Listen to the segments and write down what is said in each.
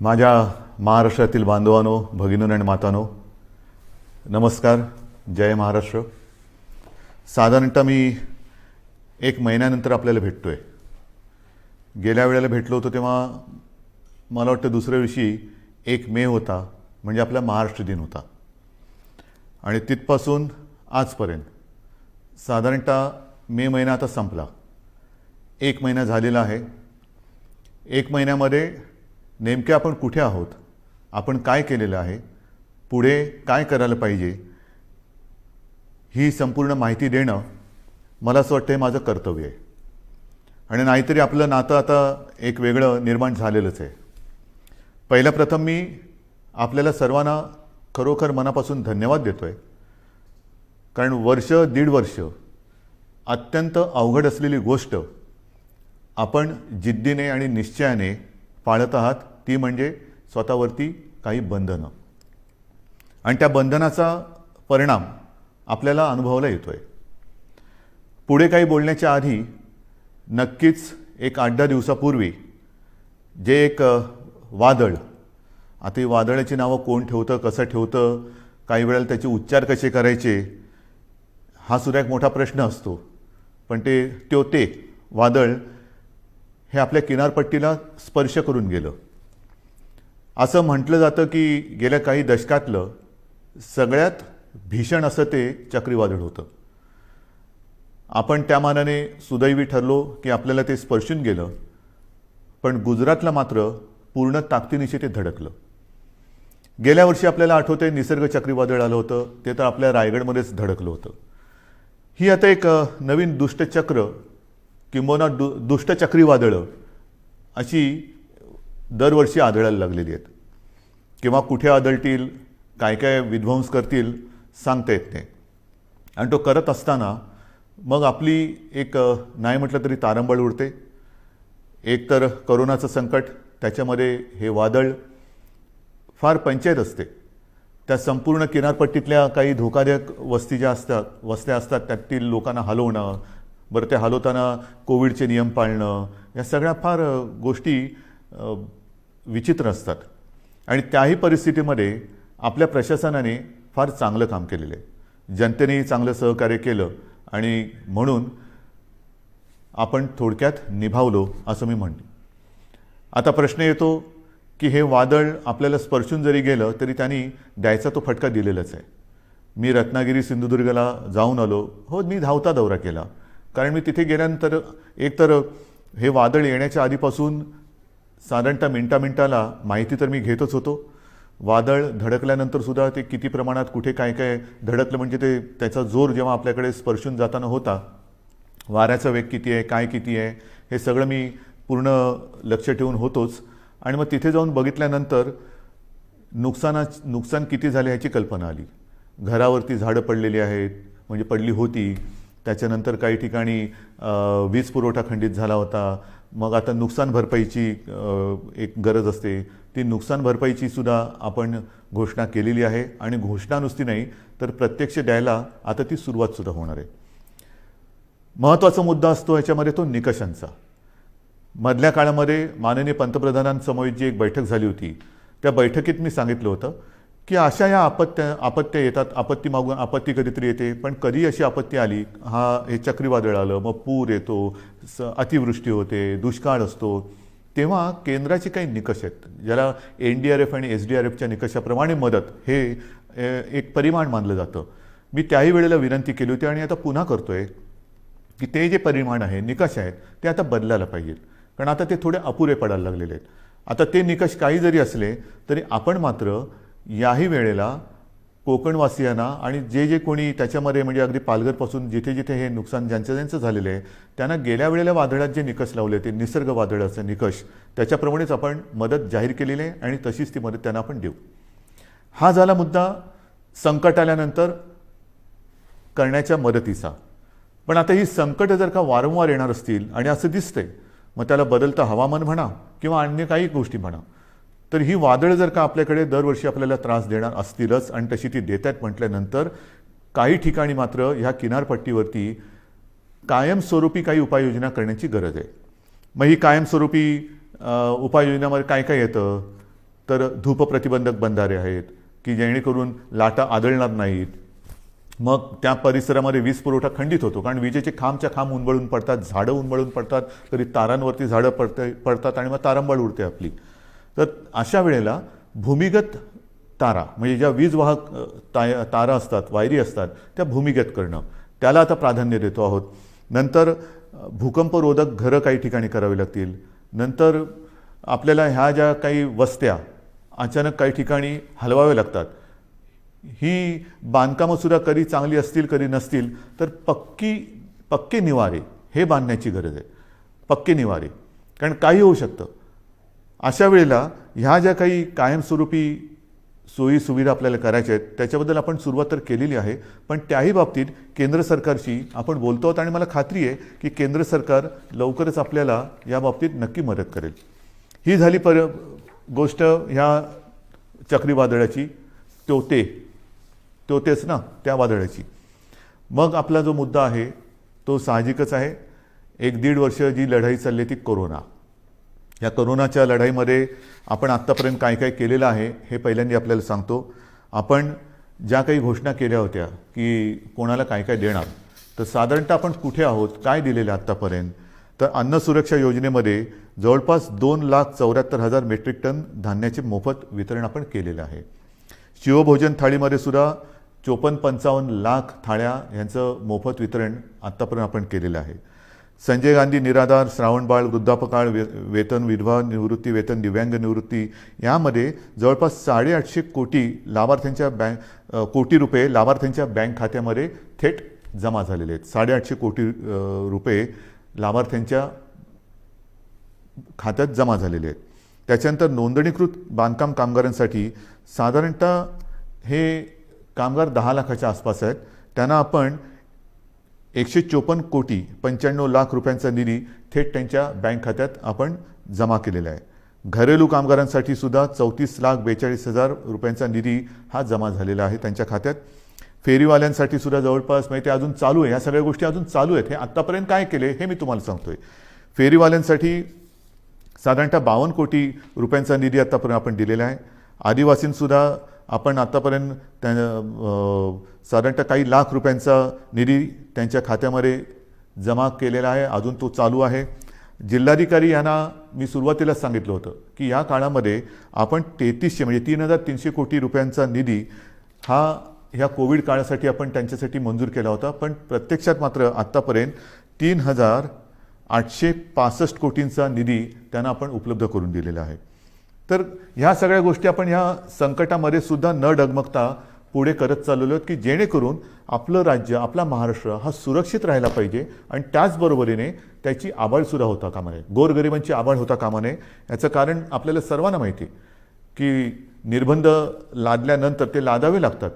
माझ्या महाराष्ट्रातील बांधवांनो, भगिनींनो आणि मातांनो, नमस्कार. जय महाराष्ट्र. साधारणतः मी 1 महिन्यानंतर आपल्याला भेटतोय. गेल्या वेळेला भेटलो होतो तेव्हा मला वाटतं दुसऱ्या दिवशी 1 मे होता, म्हणजे आपला महाराष्ट्र दिन होता. आणि तिथपासून आजपर्यंत साधारणतः मे महिना आता संपला. 1 महिना झालेला आहे. 1 महिन्यामध्ये नेमके आपण कुठे आहोत, आपण काय केलेलं आहे, पुढे काय करायला पाहिजे, ही संपूर्ण माहिती देणं मला असं वाटतं हे माझं कर्तव्य आहे. आणि नाहीतरी आपलं नातं आता एक वेगळं निर्माण झालेलंच आहे. पहिल्या प्रथम मी आपल्याला सर्वांना खरोखर मनापासून धन्यवाद देतो आहे. कारण वर्ष दीड वर्ष अत्यंत अवघड असलेली गोष्ट आपण जिद्दीने आणि निश्चयाने पाळत आहात, ती म्हणजे स्वतःवरती काही बंधनं. आणि त्या बंधनाचा परिणाम आपल्याला अनुभवायला येतो आहे. पुढे काही बोलण्याच्या आधी नक्कीच एक 8-10 दिवसापूर्वी जे एक वादळ, आता ही वादळाची नावं कोण ठेवतं, कसं ठेवतं, काही वेळेला त्याचे उच्चार कसे करायचे, हा सुद्धा एक मोठा प्रश्न असतो. पण ते वादळ हे आपल्या किनारपट्टीला स्पर्श करून गेलं. असं म्हटलं जातं की गेल्या काही दशकातलं सगळ्यात भीषण असं ते चक्रीवादळ होतं. आपण त्या मानाने सुदैवी ठरलो की आपल्याला ते स्पर्शून गेलं. पण गुजरातला मात्र पूर्ण ताकदीनिशी ते धडकलं. गेल्या वर्षी आपल्याला आठवतंय निसर्ग चक्रीवादळ आलं होतं, ते तर आपल्या रायगडमध्येच धडकलं होतं. ही आता एक नवीन दुष्टचक्र किंबहुना दुष्ट चक्रीवादळं अशी दरवर्षी आढळायला लागलेली आहेत. किंवा कुठे आदळतील, काय काय विध्वंस करतील, सांगता येत नाही. आणि तो करत असताना मग आपली एक नाही म्हटलं तरी तारंबळ उडते. एक तर करोनाचं संकट, त्याच्यामध्ये हे वादळ, फार पंचायत असते. त्या संपूर्ण किनारपट्टीतल्या काही धोकादायक वस्त्या असतात त्यातील लोकांना हलवणं, बरं ते हलवताना कोविडचे नियम पाळणं, या सगळ्या फार गोष्टी विचित्र असतात. आणि त्याही परिस्थितीमध्ये आपल्या प्रशासनाने फार चांगलं काम केलेलं आहे. जनतेनेही चांगलं सहकार्य केलं आणि म्हणून आपण थोडक्यात निभावलो असं मी म्हणतो. आता प्रश्न येतो की हे वादळ आपल्याला स्पर्शून जरी गेलं तरी त्यांनी द्यायचा तो फटका दिलेलाच आहे. मी रत्नागिरी सिंधुदुर्गला जाऊन आलो. हो, मी धावता दौरा केला. कारण मी तिथे गेल्यानंतर एकतर हे वादळ येण्याच्या आधीपासून साधारणतः मिनटाला माहिती तर मी घेतच होतो. वादळ धडकल्यानंतर सुद्धा ते किती प्रमाणात कुठे काय काय धडकलं, म्हणजे त्याचा जोर जेव्हा आपल्याकडे स्पर्शून जाताना होता, वाऱ्याचा वेग किती आहे, काय किती आहे, हे सगळं मी पूर्ण लक्ष ठेवून होतोच. आणि मग तिथे जाऊन बघितल्यानंतर नुकसान किती झाले ह्याची कल्पना आली. घरावरती झाडं पडलेली आहेत, म्हणजे पडली होती. त्याच्यानंतर काही ठिकाणी वीज पुरवठा खंडित झाला होता. मग आता नुकसान भरपाईची एक गरज असते. ती नुकसान भरपाईची सुद्धा आपण घोषणा केलेली आहे. आणि घोषणा नुसती नाही तर प्रत्यक्ष द्यायला आता ती सुरुवातसुद्धा होणार आहे. महत्त्वाचा मुद्दा असतो ह्याच्यामध्ये तो निकषांचा. मधल्या काळामध्ये माननीय पंतप्रधानांसमवेत जी एक बैठक झाली होती, त्या बैठकीत मी सांगितलं होतं की अशा या आपत्त्या येतात, आपत्ती मागून आपत्ती कधीतरी येते, पण कधी अशी आपत्ती आली, हे चक्रीवादळ आलं, मग पूर येतो, अतिवृष्टी होते, दुष्काळ असतो, तेव्हा केंद्राचे काही निकष आहेत, ज्याला NDRF आणि SDRFच्या निकषाप्रमाणे मदत हे एक परिमाण मानलं जातं. मी त्याही वेळेला विनंती केली होती आणि आता पुन्हा करतोय की ते जे परिमाण आहे, निकष आहेत, ते आता बदलायला पाहिजेत. कारण आता ते थोडे अपुरे पडायला लागलेले आहेत. आता ते निकष काही जरी असले तरी आपण मात्र याही वेळेला कोकणवासियांना आणि जे कोणी त्याच्यामध्ये, म्हणजे अगदी पालघरपासून जिथे जिथे हे नुकसान ज्यांचं झालेलं आहे, त्यांना गेल्या वेळेला वादळात जे निकष लावले, ते निसर्ग वादळाचे निकष, त्याच्याप्रमाणेच आपण मदत जाहीर केलेली आहे आणि तशीच ती मदत त्यांना आपण देऊ. हा झाला मुद्दा संकट आल्यानंतर करण्याच्या मदतीचा. पण आता ही संकटं जर का वारंवार येणार असतील आणि असं दिसतंय, मग त्याला बदलतं हवामान म्हणा किंवा अन्य काही गोष्टी म्हणा, तर ही वादळ जर का आपल्याकडे दरवर्षी आपल्याला त्रास देणार असतीलच आणि तशी ती देत आहेत म्हटल्यानंतर काही ठिकाणी मात्र ह्या किनारपट्टीवरती कायमस्वरूपी काही उपाययोजना करण्याची गरज आहे. मग ही कायमस्वरूपी उपाययोजनामध्ये काय काय येतं, तर धूप प्रतिबंधक बंधारे आहेत की जेणेकरून लाटा आदळणार नाहीत. मग त्या परिसरामध्ये वीज पुरवठा खंडित होतो, कारण विजेचे खांबच्या खांब उन्मळून पडतात, झाडं उन्मळून पडतात, तरी तारांवरती झाडं पडतात आणि मग तारांबळ उडते आपली. तर अशा वेळेला भूमिगत तारा म्हणजे ज्या वीज वाहक तारा असतात, वायरी असतात, त्या भूमिगत करणं, त्याला आता प्राधान्य देतो आहोत. नंतर भूकंपरोधक घरं काही ठिकाणी करावी लागतील. नंतर आपल्याला ह्या ज्या काही वस्त्या अचानक काही ठिकाणी हलवाव्या लागतात, ही बांधकामंसुद्धा कधी चांगली असतील कधी नसतील, तर पक्के निवारे हे बांधण्याची गरज आहे. पक्के निवारे, कारण काही होऊ शकतं. अशा वेळेला ह्या ज्या काही कायमस्वरूपी सोयी सुविधा आपल्याला करायच्या आहेत त्याच्याबद्दल आपण सुरुवात तर केलेली आहे, पण त्याही बाबतीत केंद्र सरकारशी आपण बोलतो आहोत आणि मला खात्री आहे की केंद्र सरकार लवकरच आपल्याला या बाबतीत नक्की मदत करेल. ही झाली गोष्ट ह्या चक्रीवादळाची, तोतेच ना त्या वादळाची. मग आपला जो मुद्दा आहे तो साहजिकच आहे. 1-1.5 वर्ष जी लढाई चालली ती कोरोना. या कोरोनाच्या लढाईमध्ये आपण आत्तापर्यंत काय काय केलेलं आहे हे पहिल्यांदा आपल्याला सांगतो. आपण ज्या काही घोषणा केल्या होत्या की कोणाला काय काय देणार, तर साधारणतः आपण कुठे आहोत, काय दिलेलं आत्तापर्यंत, तर अन्न सुरक्षा योजनेमध्ये जवळपास 2,74,000 मेट्रिक टन धान्याचे मोफत वितरण आपण केलेलं आहे. शिवभोजन थाळीमध्ये सुद्धा 54-55 लाख थाळ्या यांचं मोफत वितरण आत्तापर्यंत आपण केलेलं आहे. संजय गांधी निराधार, श्रावणबाळ, वृद्धापकाळ वेतन, विधवा निवृत्ती वेतन, दिव्यांग निवृत्ती यामध्ये जवळपास 850 कोटी कोटी रुपये लाभार्थ्यांच्या बँक खात्यामध्ये थेट जमा झालेले आहेत. 850 कोटी रुपये लाभार्थ्यांच्या खात्यात जमा झालेले आहेत. त्याच्यानंतर नोंदणीकृत बांधकाम कामगारांसाठी साधारणतः हे कामगार 10 लाखाच्या आसपास आहेत. त्यांना आपण 154 कोटी 95 लाख रुपयांचा निधी थेट त्यांच्या बँक खात्यात आपण जमा केलेला आहे. घरेलू कामगारांसाठी सुद्धा 34,42,000 रुपयांचा निधी हा जमा झालेला आहे त्यांच्या खात्यात. फेरीवाल्यांसाठी सुद्धा जवळपास म्हणजे ते अजून चालू आहे, ह्या सगळ्या गोष्टी अजून चालू आहेत. हे आत्तापर्यंत काय केले हे मी तुम्हाला सांगतोय. फेरीवाल्यांसाठी साधारणतः 52 कोटी रुपयांचा निधी आत्तापर्यंत आपण दिलेला आहे. आदिवासींसुद्धा आपण आत्तापर्यंत साधारणतः काही लाख रुपयांचा निधी त्यांच्या खात्यामध्ये जमा केलेला आहे, अजून तो चालू आहे. जिल्हाधिकारी यांना मी सुरुवातीला सांगितलं होतं की या काळामध्ये आपण 3300 म्हणजे 3,300 कोटी रुपयांचा निधी हा ह्या कोविड काळासाठी आपण त्यांच्यासाठी मंजूर केला होता, पण प्रत्यक्षात मात्र आत्तापर्यंत 3,865 कोटींचा निधी त्यांना आपण उपलब्ध करून दिलेला आहे. तर ह्या सगळ्या गोष्टी आपण ह्या संकटामध्ये सुद्धा न डगमगता पुढे करत चाललेलो आहोत की जेणेकरून आपलं राज्य, आपला महाराष्ट्र हा सुरक्षित राहायला पाहिजे आणि त्याचबरोबरीने त्याची आबाळसुद्धा होता कामा नये, गोरगरिबांची आबाळ होता कामा नये. याचं कारण आपल्याला सर्वांना माहिती आहे की निर्बंध लादल्यानंतर ते लादावे लागतात.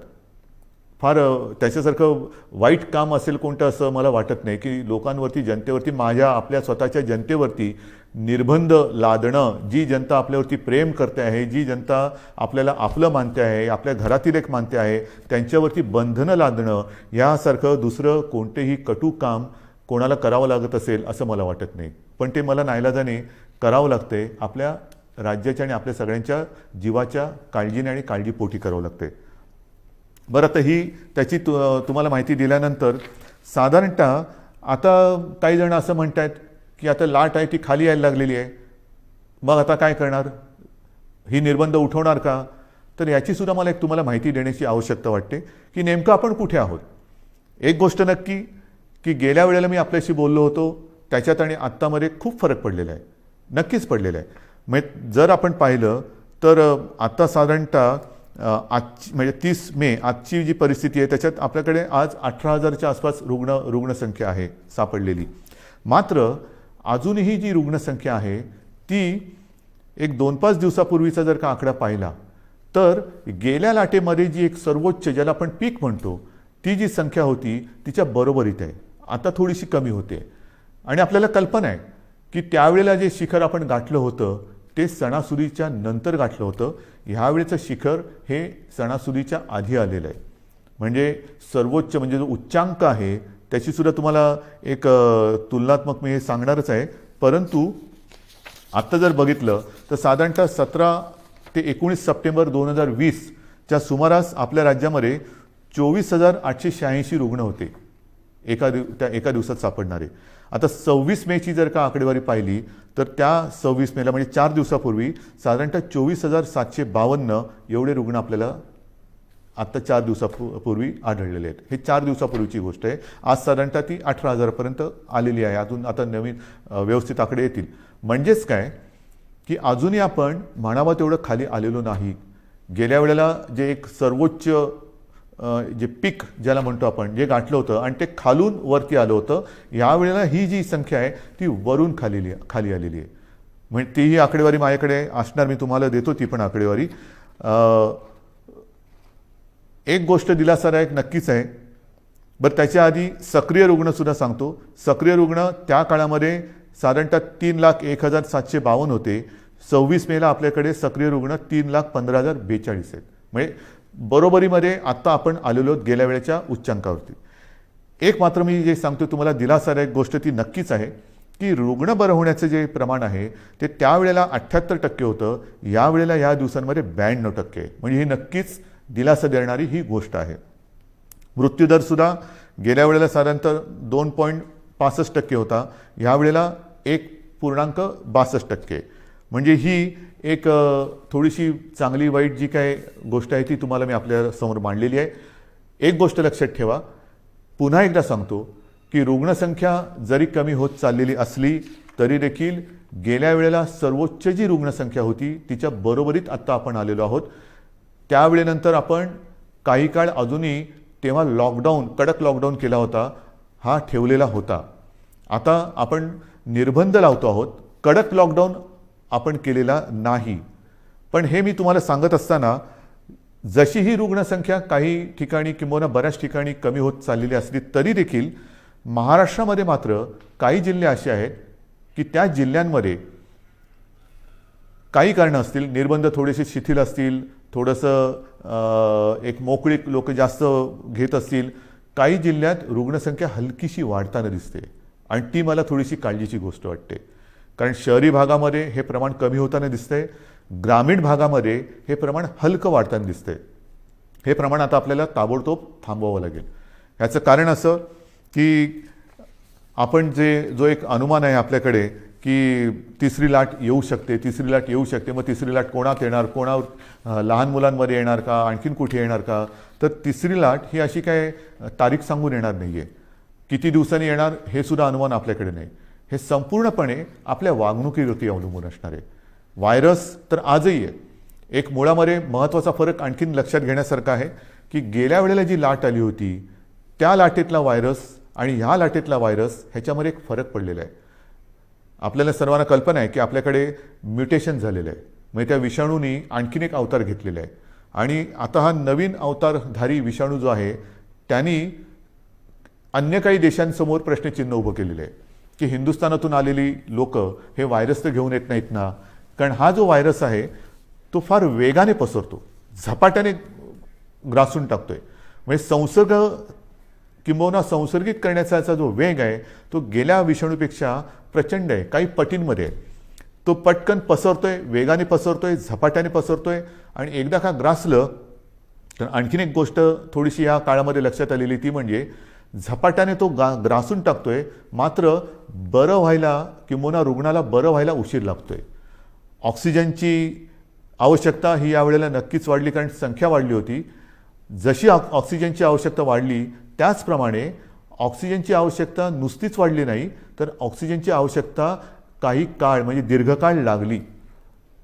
फार त्याच्यासारखं वाईट काम असेल कोणतं असं मला वाटत नाही की लोकांवरती, जनतेवरती, आपल्या स्वतःच्या जनतेवरती निर्बंध लादणं. जी जनता आपल्यावरती प्रेम करते आहे, जी जनता आपल्याला आपलं मानते आहे, आपल्या घरातील एक मानते आहे, त्यांच्यावरती बंधनं लादणं यासारखं दुसरं कोणतेही कटू काम कोणाला करावं लागत असेल असं मला वाटत नाही. पण ते मला नाईलाजाने करावं लागते. आपल्या राज्याच्या आणि आपल्या सगळ्यांच्या जीवाच्या काळजीने आणि काळजीपोटी करावं लागते. बरं, तर ही त्याची तुम्हाला माहिती दिल्यानंतर साधारणतः आता काही जण असं म्हणत आहेत की आता लाट आहे ती खाली यायला लागलेली आहे, मग आता काय करणार, ही निर्बंध उठवणार का? तर याचीसुद्धा मला एक तुम्हाला माहिती देण्याची आवश्यकता वाटते की नेमकं आपण कुठे आहोत. एक गोष्ट नक्की की गेल्या वेळेला मी आपल्याशी बोललो होतो त्याच्यात आणि आत्तामध्ये खूप फरक पडलेला आहे, नक्कीच पडलेला आहे. म्हणजे जर आपण पाहिलं तर आत्ता साधारणतः आजची म्हणजे 30 मे आजची जी परिस्थिती आहे त्याच्यात आपल्याकडे आज 18,000च्या आसपास रुग्णसंख्या आहे सापडलेली. मात्र अजूनही जी रुग्णसंख्या आहे ती एक 2-5 दिवसापूर्वीचा जर का आकडा पाहिला तर गेल्या लाटेमध्ये जी एक सर्वोच्च ज्याला आपण पीक म्हणतो ती जी संख्या होती तिच्या बरोबरीत आहे, आता थोडीशी कमी होते. आणि आपल्याला कल्पना आहे की त्यावेळेला जे शिखर आपण गाठलं होतं ते सणासुदीच्या नंतर गाठलं होतं. ह्यावेळेचं शिखर हे सणासुदीच्या आधी आलेलं आहे. म्हणजे सर्वोच्च म्हणजे जो उच्चांक आहे त्याचीसुद्धा तुम्हाला एक तुलनात्मक मी हे सांगणारच आहे. परंतु आत्ता जर बघितलं तर साधारणतः 17 ते 19 सप्टेंबर 2020च्या सुमारास आपल्या राज्यामध्ये 24,886 रुग्ण होते त्या एका दिवसात सापडणारे. आता 26 मेची जर का आकडेवारी पाहिली तर त्या 26 मेला म्हणजे 4 दिवसापूर्वी साधारणतः 24,752 एवढे रुग्ण आपल्याला आत्ता 4 दिवसापूर्वी आढळलेले आहेत. हे 4 दिवसापूर्वीची गोष्ट आहे. आज साधारणतः ती 18,000पर्यंत आलेली आहे. अजून आता नवीन व्यवस्थित आकडे येतील. म्हणजेच काय की अजूनही आपण म्हणावं तेवढं खाली आलेलो नाही. गेल्या वेळेला जे एक सर्वोच्च जे पीक ज्याला म्हणतो आपण जे गाठलं होतं आणि ते खालून वरती आलं होतं, यावेळेला ही जी संख्या आहे ती वरून खाली आलेली आहे. म्हणजे तीही आकडेवारी माझ्याकडे असणार, मी तुम्हाला देतो ती पण आकडेवारी. एक गोष्ट दिलासादायक नक्कीच आहे. बरं, त्याच्या आधी सक्रिय रुग्णसुद्धा सांगतो. सक्रिय रुग्ण त्या काळामध्ये साधारणतः 3,01,752 होते. 26 मेला आपल्याकडे सक्रिय रुग्ण 3,15,042 आहेत. म्हणजे बरोबरीमध्ये आत्ता आपण आलेलो आहोत गेल्या वेळेच्या उच्चांकावरती. एक मात्र मी जे सांगतो तुम्हाला दिलासादायक गोष्ट ती नक्कीच आहे की रुग्ण बरं होण्याचं जे प्रमाण आहे ते त्यावेळेला 78% होतं, यावेळेला या दिवसांमध्ये 92% आहे. म्हणजे ही नक्कीच दिलासा देणारी ही गोष्ट आहे. मृत्यूदरसुद्धा गेल्या वेळेला साधारणतः 2.65% होता, यावेळेला 1.62%. म्हणजे ही एक थोडीशी चांगली वाईट जी काय गोष्ट आहे ती तुम्हाला मी आपल्या समोर मांडलेली आहे. एक गोष्ट लक्षात ठेवा, पुन्हा एकदा सांगतो की रुग्णसंख्या जरी कमी होत चाललेली असली तरी देखील गेल्या वेळेला सर्वोच्च जी रुग्णसंख्या होती तिच्या बरोबरीत आत्ता आपण आलेलो आहोत. त्यावेळेनंतर आपण काही काळ अजूनही तेव्हा कडक लॉकडाऊन केला होता, हा ठेवलेला होता. आता आपण निर्बंध लावतो आहोत, कडक लॉकडाऊन आपण केलेला नाही. पण हे मी तुम्हाला सांगत असताना जशी ही रुग्णसंख्या काही ठिकाणी किंवा बऱ्याच ठिकाणी कमी होत चाललेली असली तरी देखील महाराष्ट्रामध्ये मात्र काही जिल्हे असे आहेत की त्या जिल्ह्यांमध्ये काही कारणं असतील, निर्बंध थोडेसे शिथिल असतील, थोडंसं एक मोकळीक लोक जास्त घेत असतील, काही जिल्ह्यात रुग्णसंख्या हलकीशी वाढताना दिसते आणि ती मला थोडीशी काळजीची गोष्ट वाटते. कारण शहरी भागामध्ये हे प्रमाण कमी होताना दिसतंय, ग्रामीण भागामध्ये हे प्रमाण हलकं वाढताना दिसतंय. हे प्रमाण आता आपल्याला ताबडतोब थांबवावं लागेल. ह्याचं कारण असं की आपण जो एक अनुमान आहे आपल्याकडे की तिसरी लाट येऊ शकते, मग तिसरी लाट कोणात येणार, लहान मुलांमध्ये येणार का, आणखीन कुठे येणार का, तर तिसरी लाट ही अशी काय तारीख सांगून येणार नाही आहे. किती दिवसांनी येणार हे सुद्धा अनुमान आपल्याकडे नाही. हे संपूर्णपणे आपल्या वागणुकीवरती अवलंबून असणार आहे. व्हायरस तर आजही आहे. एक मुळामध्ये महत्त्वाचा फरक आणखीन लक्षात घेण्यासारखा आहे की गेल्या वेळेला जी लाट आली होती त्या लाटेतला व्हायरस आणि ह्या लाटेतला व्हायरस ह्याच्यामध्ये एक फरक पडलेला आहे. आपल्याला सर्वांना कल्पना आहे की आपल्याकडे म्युटेशन झालेलं आहे, म्हणजे त्या विषाणूंनी आणखीन एक अवतार घेतलेला आहे. आणि आता हा नवीन अवतारधारी विषाणू जो आहे त्यांनी अन्य काही देशांसमोर प्रश्नचिन्ह उभं केलेलं आहे की हिंदुस्थानातून आलेली लोक हे व्हायरस तर घेऊन येत नाहीत ना. कारण हा जो व्हायरस आहे तो फार वेगाने पसरतो, झपाट्याने ग्रासून टाकतोय. म्हणजे संसर्गित करण्याचा जो वेग आहे तो गेल्या विषाणूपेक्षा प्रचंड आहे, काही पटींमध्ये आहे. तो पटकन पसरतोय, वेगाने पसरतोय, झपाट्याने पसरतोय. आणि एकदा का ग्रासलं तर आणखीन एक गोष्ट थोडीशी या काळामध्ये लक्षात आलेली ती म्हणजे झपाट्याने तो ग्रासून टाकतोय, मात्र बरं व्हायला किंवा रुग्णाला बरं व्हायला उशीर लागतोय. ऑक्सिजनची आवश्यकता ही यावेळेला नक्कीच वाढली, कारण संख्या वाढली होती. जशी ऑक्सिजनची आवश्यकता वाढली त्याचप्रमाणे ऑक्सिजनची आवश्यकता नुसतीच वाढली नाही, तर ऑक्सिजनची आवश्यकता काही काळ म्हणजे दीर्घकाळ लागली.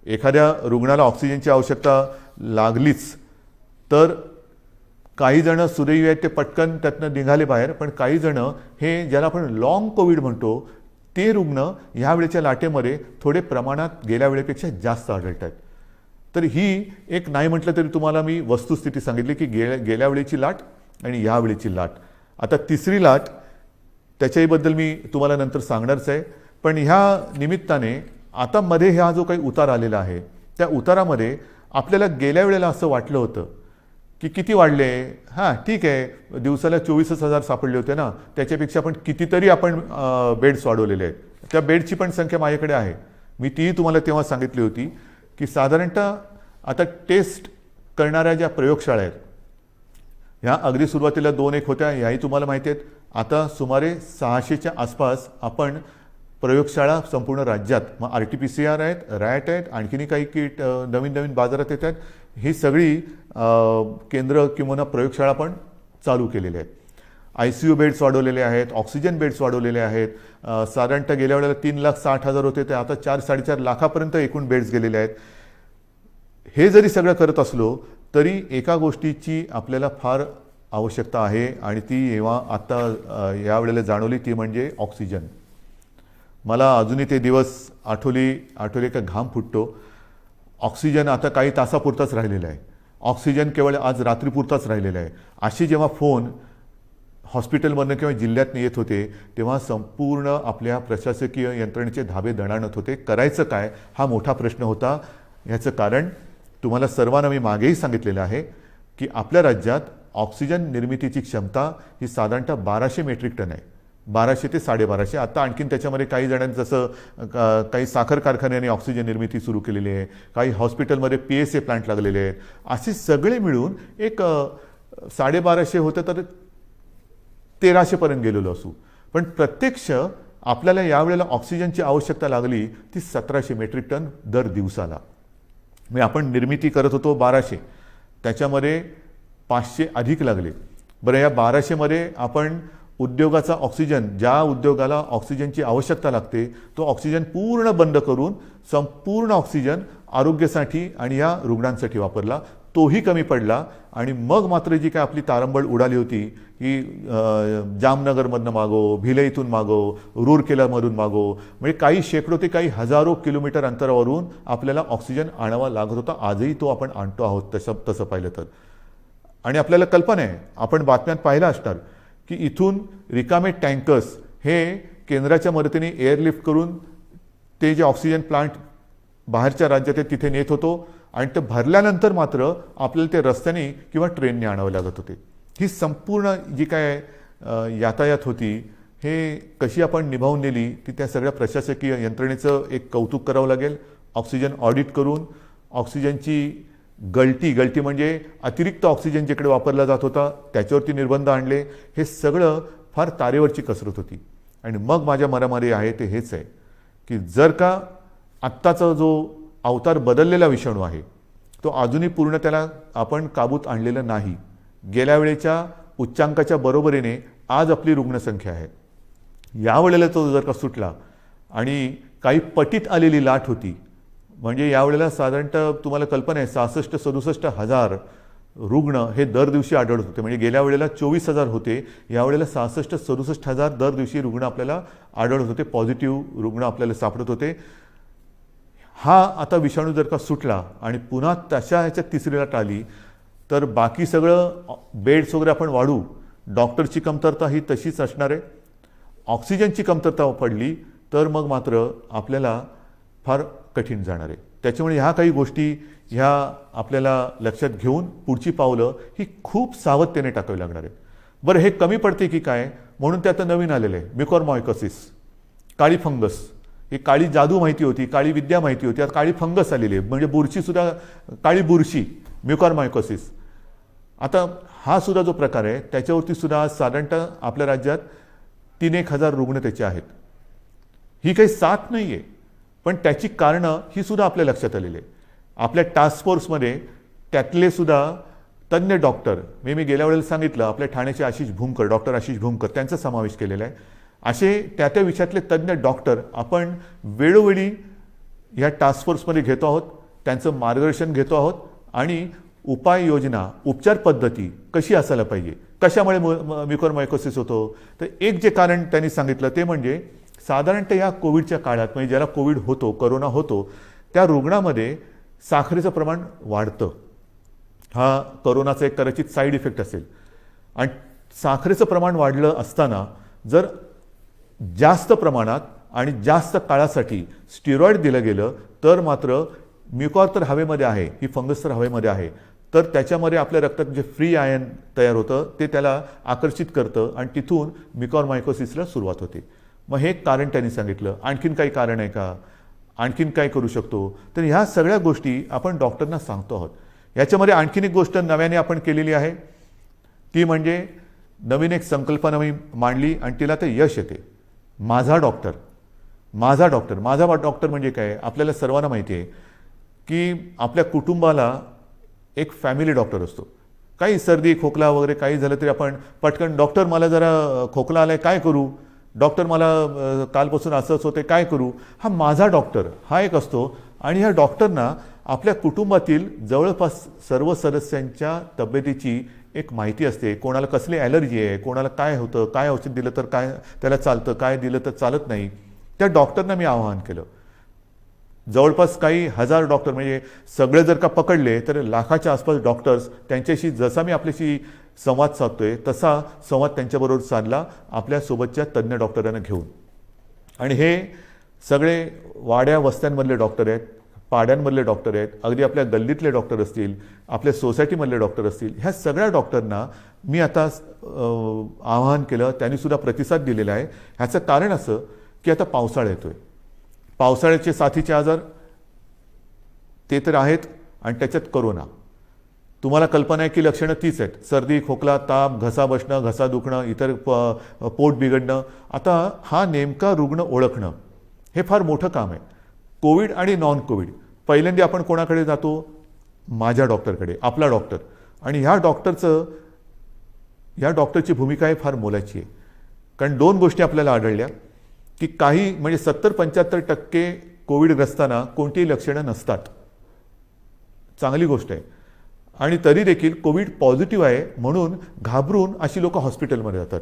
एखाद्या रुग्णाला ऑक्सिजनची आवश्यकता लागलीच तर काही जण सुदैवी आहेत ते पटकन त्यातनं निघाले बाहेर, पण काही जण हे ज्याला आपण लॉंग कोविड म्हणतो ते रुग्ण ह्यावेळेच्या लाटेमध्ये थोडे प्रमाणात गेल्या वेळेपेक्षा जास्त आढळत आहेत. तर ही एक नाही म्हटलं तरी तुम्हाला मी वस्तुस्थिती सांगितली की गेल्या वेळेची लाट आणि ह्या वेळेची लाट. आता तिसरी लाट त्याच्याबद्दल मी तुम्हाला नंतर सांगणारच आहे. पण ह्या निमित्ताने आता मध्ये हा जो काही उतार आलेला आहे त्या उतारामध्ये आपल्याला गेल्या वेळेला असं वाटलं होतं की किती वाढले, हां ठीक आहे, दिवसाला 24,000 सापडले होते ना, त्याच्यापेक्षा पण कितीतरी आपण बेड्स वाढवलेले आहेत. त्या बेडची पण संख्या माझ्याकडे आहे, मी तीही तुम्हाला तेव्हा सांगितली होती की साधारणतः आता टेस्ट करणाऱ्या ज्या प्रयोगशाळा आहेत ह्या अगदी सुरुवातीला 2-1 होत्या, ह्याही तुम्हाला माहिती आहेत. आता सुमारे 600च्या आसपास आपण प्रयोगशाळा संपूर्ण राज्यात, मग RT-PCR आहेत, रॅट आहेत, आणखीनही काही किट नवीन नवीन बाजारात येत आहेत. ही सगळी केंद्र किंवा प्रयोगशाळा पण चालू केलेल्या आहेत. ICU बेड्स वाढवलेले आहेत, ऑक्सिजन बेड्स वाढवलेले आहेत. साधारणतः गेल्या वेळेला 3,60,000 होते, ते आता 4-4.5 लाखापर्यंत एकूण बेड्स गेलेले आहेत. हे जरी सगळं करत असलो तरी एका गोष्टीची आपल्याला फार आवश्यकता आहे आणि ती जेव्हा आता यावेळेला जाणवली ती म्हणजे ऑक्सिजन. मला अजूनही ते दिवस आठवले का घाम फुटतो. ऑक्सिजन आता काही तासापुरताच राहिलेला आहे. ऑक्सिजन केवळ आज रात्रीपुरताच राहिलेला आहे. अशी जेव्हा फोन हॉस्पिटलमधनं किंवा जिल्ह्यातनं येत होते तेव्हा संपूर्ण आपल्या प्रशासकीय यंत्रणेचे धाबे दणाणत होते. करायचं काय हा मोठा प्रश्न होता. ह्याचं कारण तुम्हाला सर्वांना मी मागेही सांगितलेलं आहे की आपल्या राज्यात ऑक्सिजन निर्मितीची क्षमता ही साधारणतः 1200 मेट्रिक टन आहे. 1200 ते 1250. आता आणखीन त्याच्यामध्ये काही जणांनी जसं काही साखर कारखान्याने ऑक्सिजन निर्मिती सुरू केलेली आहे, काही हॉस्पिटलमध्ये PSA प्लांट लागलेले आहेत. असे सगळे मिळून एक 1250 होतं तर 1300पर्यंत गेलेलो असू. पण प्रत्यक्ष आपल्याला यावेळेला ऑक्सिजनची आवश्यकता लागली ती 1700 मेट्रिक टन दर दिवसाला. मी आपण निर्मिती करत होतो 1200, त्याच्यामध्ये 500 अधिक लागले. बरं, या 1200मध्ये आपण उद्योगाचा ऑक्सिजन, ज्या उद्योगाला ऑक्सिजनची आवश्यकता लागते तो ऑक्सिजन पूर्ण बंद करून संपूर्ण ऑक्सिजन आरोग्यासाठी आणि या रुग्णांसाठी वापरला. तोही कमी पडला आणि मग मात्र जी काय आपली तारंबळ उडाली होती की जामनगरमधनं मागो, भिलईतून मागो, रूरकेलामधून मागो, म्हणजे काही शेकडो ते काही हजारो किलोमीटर अंतरावरून आपल्याला ऑक्सिजन आणावा लागत होता. आजही तो आपण आणतो आहोत तसं पाहिलं तर. आणि आपल्याला कल्पना आहे, आपण बातम्यात पाहिलं असणार की इथून रिकामे टँकर्स हे केंद्राच्या मदतीने एअरलिफ्ट करून ते जे ऑक्सिजन प्लांट बाहेरच्या राज्यात आहे तिथे नेत होतो आणि ते भरल्यानंतर मात्र आपल्याला ते रस्त्याने किंवा ट्रेनने आणावं लागत होते. ही संपूर्ण जी काय यातायात होती हे कशी आपण निभावून नेली ती त्या सगळ्या प्रशासकीय यंत्रणेचं एक कौतुक करावं लागेल. ऑक्सिजन ऑडिट करून ऑक्सिजनची गळती म्हणजे अतिरिक्त ऑक्सिजन जिकडे वापरला जात होता त्याच्यावरती निर्बंध आणले. हे सगळं फार तारेवरची कसरत होती. आणि मग माझ्या मनामध्ये आहे ते हेच आहे की जर का आत्ताचा जो अवतार बदललेला विषाणू आहे तो अजूनही पूर्ण त्याला आपण काबूत आणलेलं नाही. गेल्या वेळेच्या उच्चांकाच्या बरोबरीने आज आपली रुग्णसंख्या आहे. यावेळेला तो जर का सुटला आणि काही पटीत आलेली लाट होती, म्हणजे यावेळेला साधारणतः तुम्हाला कल्पना आहे 66-67 हजार रुग्ण हे दर दिवशी आढळत होते. म्हणजे गेल्या वेळेला 24,000 होते, यावेळेला 66-67 हजार दर दिवशी रुग्ण आपल्याला आढळत होते, पॉझिटिव्ह रुग्ण आपल्याला सापडत होते. हा आता विषाणू जर का सुटला आणि पुन्हा तशा ह्याच्यात तिसरी लाट आली तर बाकी सगळं बेड्स वगैरे आपण वाढू, डॉक्टरची कमतरता ही तशीच असणार आहे. ऑक्सिजनची कमतरता पडली तर मग मात्र आपल्याला फार कठीण जाणार आहे. त्याच्यामुळे ह्या काही गोष्टी ह्या आपल्याला लक्षात घेऊन पुढची पावलं ही खूप सावधतेने टाकावी लागणार आहे. बरं, हे कमी पडते की काय म्हणून ते आता नवीन आलेलं आहे म्युकॉरमायकोसिस, काळी फंगस. ही काळी जादू माहिती होती, काळी विद्या माहिती होती, आता काळी फंगस आलेली आहे. म्हणजे बुरशीसुद्धा, काळी बुरशी, म्युकॉरमायकोसिस. आता हा सुद्धा जो प्रकार आहे त्याच्यावरती सुद्धा आज साधारणतः आपल्या राज्यात 3-1 हजार रुग्ण त्याचे आहेत. ही काही साथ नाही आहे, पण त्याची कारणं ही सुद्धा आपल्या लक्षात आलेली आहे. आपल्या टास्क फोर्समध्ये त्यातले सुद्धा तज्ज्ञ डॉक्टर, मी गेल्या वेळेला सांगितलं आपल्या ठाण्याचे आशिष भूमकर, डॉक्टर आशिष भूमकर, त्यांचा समावेश केलेला आहे. असे त्या विषयातले तज्ज्ञ डॉक्टर आपण वेळोवेळी ह्या टास्क फोर्समध्ये घेतो आहोत, त्यांचं मार्गदर्शन घेतो आहोत आणि उपाययोजना, उपचार पद्धती कशी असायला पाहिजे, कशामुळे म्युकॉरमायकोसिस होतो. तर एक जे कारण त्यांनी सांगितलं ते म्हणजे साधारणतः या कोविडच्या काळात, म्हणजे ज्याला कोविड होतो, करोना होतो, त्या रुग्णामध्ये साखरेचं प्रमाण वाढतं. हा करोनाचा एक कदाचित साईड इफेक्ट असेल. आणि साखरेचं प्रमाण वाढलं असताना जर जास्त प्रमाणात आणि जास्त काळासाठी स्टिरॉइड दिलं गेलं तर मात्र म्युकॉर तर हवेमध्ये आहे, ही फंगस तर हवेमध्ये आहे, तर त्याच्यामध्ये आपल्या रक्तात जे फ्री आयन तयार होतं ते त्याला आकर्षित करतं आणि तिथून म्युकॉरमायकोसिसला सुरुवात होते. मग हे कारण त्यांनी सांगितलं. आणखीन काही कारण आहे का? आणखीन काय करू शकतो. तर ह्या सगळ्या गोष्टी आपण डॉक्टरना सांगतो आहोत. याच्यामध्ये आणखीन एक गोष्ट नव्याने आपण केलेली आहे, ती म्हणजे नवीन एक संकल्पना मी मांडली आणि तिला ते यश येते. माझा डॉक्टर. माझा डॉक्टर. माझा डॉक्टर म्हणजे काय, आपल्याला सर्वांना माहिती आहे की आपल्या कुटुंबाला एक फॅमिली डॉक्टर असतो. काही सर्दी खोकला वगैरे काही झालं तरी आपण पटकन, डॉक्टर मला जरा खोकला आलाय काय करू, डॉक्टर मला कालपासून असंच होते काय करू. हा माझा डॉक्टर हा एक असतो. आणि ह्या डॉक्टरना आपल्या कुटुंबातील जवळपास सर्व सदस्यांच्या तब्येतीची एक माहिती असते. कोणाला कसली ॲलर्जी आहे, कोणाला काय होतं, काय औषध दिलं तर काय त्याला चालतं, काय दिलं तर चालत नाही. त्या डॉक्टरना मी आवाहन केलं. जवळपास काही हजार डॉक्टर, म्हणजे सगळे जर का पकडले तर लाखाच्या आसपास डॉक्टर्स, त्यांच्याशी जसा मी आपल्याशी संवाद साधतोय तसा संवाद त्यांच्याबरोबर साधला आपल्यासोबतच्या तज्ज्ञ डॉक्टरांना घेऊन. आणि हे सगळे वाड्या वस्त्यांमधले डॉक्टर आहेत, पाड्यांमधले डॉक्टर आहेत, अगदी आपल्या गल्लीतले डॉक्टर असतील, आपल्या सोसायटीमधले डॉक्टर असतील. ह्या सगळ्या डॉक्टरना मी आता आवाहन केलं. त्यांनीसुद्धा प्रतिसाद दिलेला आहे. ह्याचं कारण असं की आता पावसाळा येतो आहे. पावसाळ्याचे साथीचे आजार ते तर आहेत आणि त्याच्यात करोना. तुम्हाला कल्पना आहे की लक्षणं तीच आहेत. सर्दी खोकला ताप, घसा बसणं, घसा दुखणं, इतर पोट बिघडणं. आता हा नेमका रुग्ण ओळखणं हे फार मोठं काम आहे. कोविड आणि नॉन कोविड. पहिल्यांदा आपण कोणाकडे जातो, माझ्या डॉक्टरकडे, आपला डॉक्टर. आणि ह्या डॉक्टरची भूमिका आहे फार मोलाची आहे. कारण दोन गोष्टी आपल्याला आढळल्या की काही म्हणजे 70-75% कोविडग्रस्तांना कोणतीही लक्षणं नसतात. चांगली गोष्ट आहे. आणि तरी देखील कोविड पॉझिटिव्ह आहे म्हणून घाबरून अशी लोक हॉस्पिटलमध्ये जातात.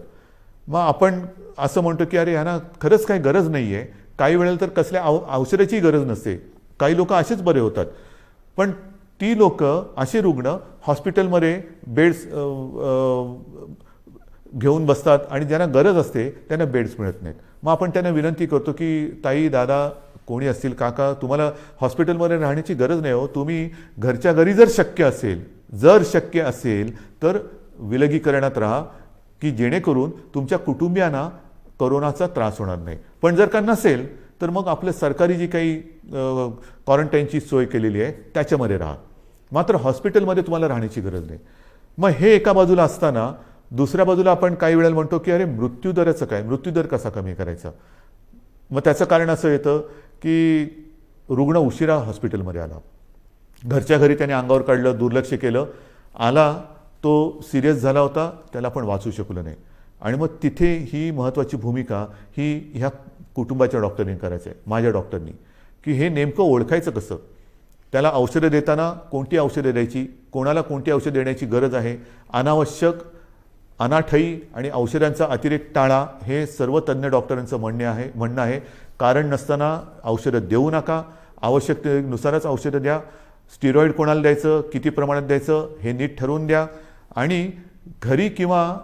मग आपण असं म्हणतो की अरे यांना खरंच काही गरज नाही आहे. काही वेळेला तर कसल्या औषधाची गरज नसते. काही लोक असेच बरे होतात. पण ती लोक, असे रुग्ण हॉस्पिटलमध्ये बेड्स घेऊन बसतात आणि ज्यांना गरज असते त्यांना बेड्स मिळत नाहीत. मग आपण त्यांना विनंती करतो की ताई, दादा, कोणी असतील, काका, तुम्हाला हॉस्पिटलमध्ये राहण्याची गरज नाही हो. तुम्ही घरच्या घरी जर शक्य असेल तर विलगीकरणात राहा की जेणेकरून तुमच्या कुटुंबियांना कोरोनाचा त्रास होणार नाही. पण जर का नसेल तर मग आपलं सरकारी जी काही क्वारंटाईनची सोय केलेली आहे त्याच्यामध्ये राहा. मात्र हॉस्पिटलमध्ये तुम्हाला राहण्याची गरज नाही. मग हे एका बाजूला असताना दुसऱ्या बाजूला आपण काही वेळेला म्हणतो की अरे मृत्यूदराचं काय, मृत्यूदर कसा कमी करायचा. मग त्याचं कारण असं येतं की रुग्ण उशिरा हॉस्पिटलमध्ये आला, घरच्या घरी त्याने अंगावर काढलं, दुर्लक्ष केलं, आला तो सिरियस झाला होता, त्याला आपण वाचू शकलो नाही. आणि मग तिथे ही महत्त्वाची भूमिका ही ह्या कुटुंबाच्या डॉक्टरनी करायचं आहे, माझ्या डॉक्टरनी, की हे नेमकं ओळखायचं कसं. त्याला औषधं देताना कोणती औषधं द्यायची, कोणाला कोणती औषधं देण्याची गरज आहे, अनावश्यक अनाठई आणि औषधांचा अतिरेक टाळा, हे सर्व तज्ज्ञ डॉक्टरांचं म्हणणं आहे. कारण नसताना औषधं देऊ नका, आवश्यकतेनुसारच औषधं द्या. स्टिरॉइड कोणाला द्यायचं, किती प्रमाणात द्यायचं हे नीट ठरवून द्या. आणि घरी किंवा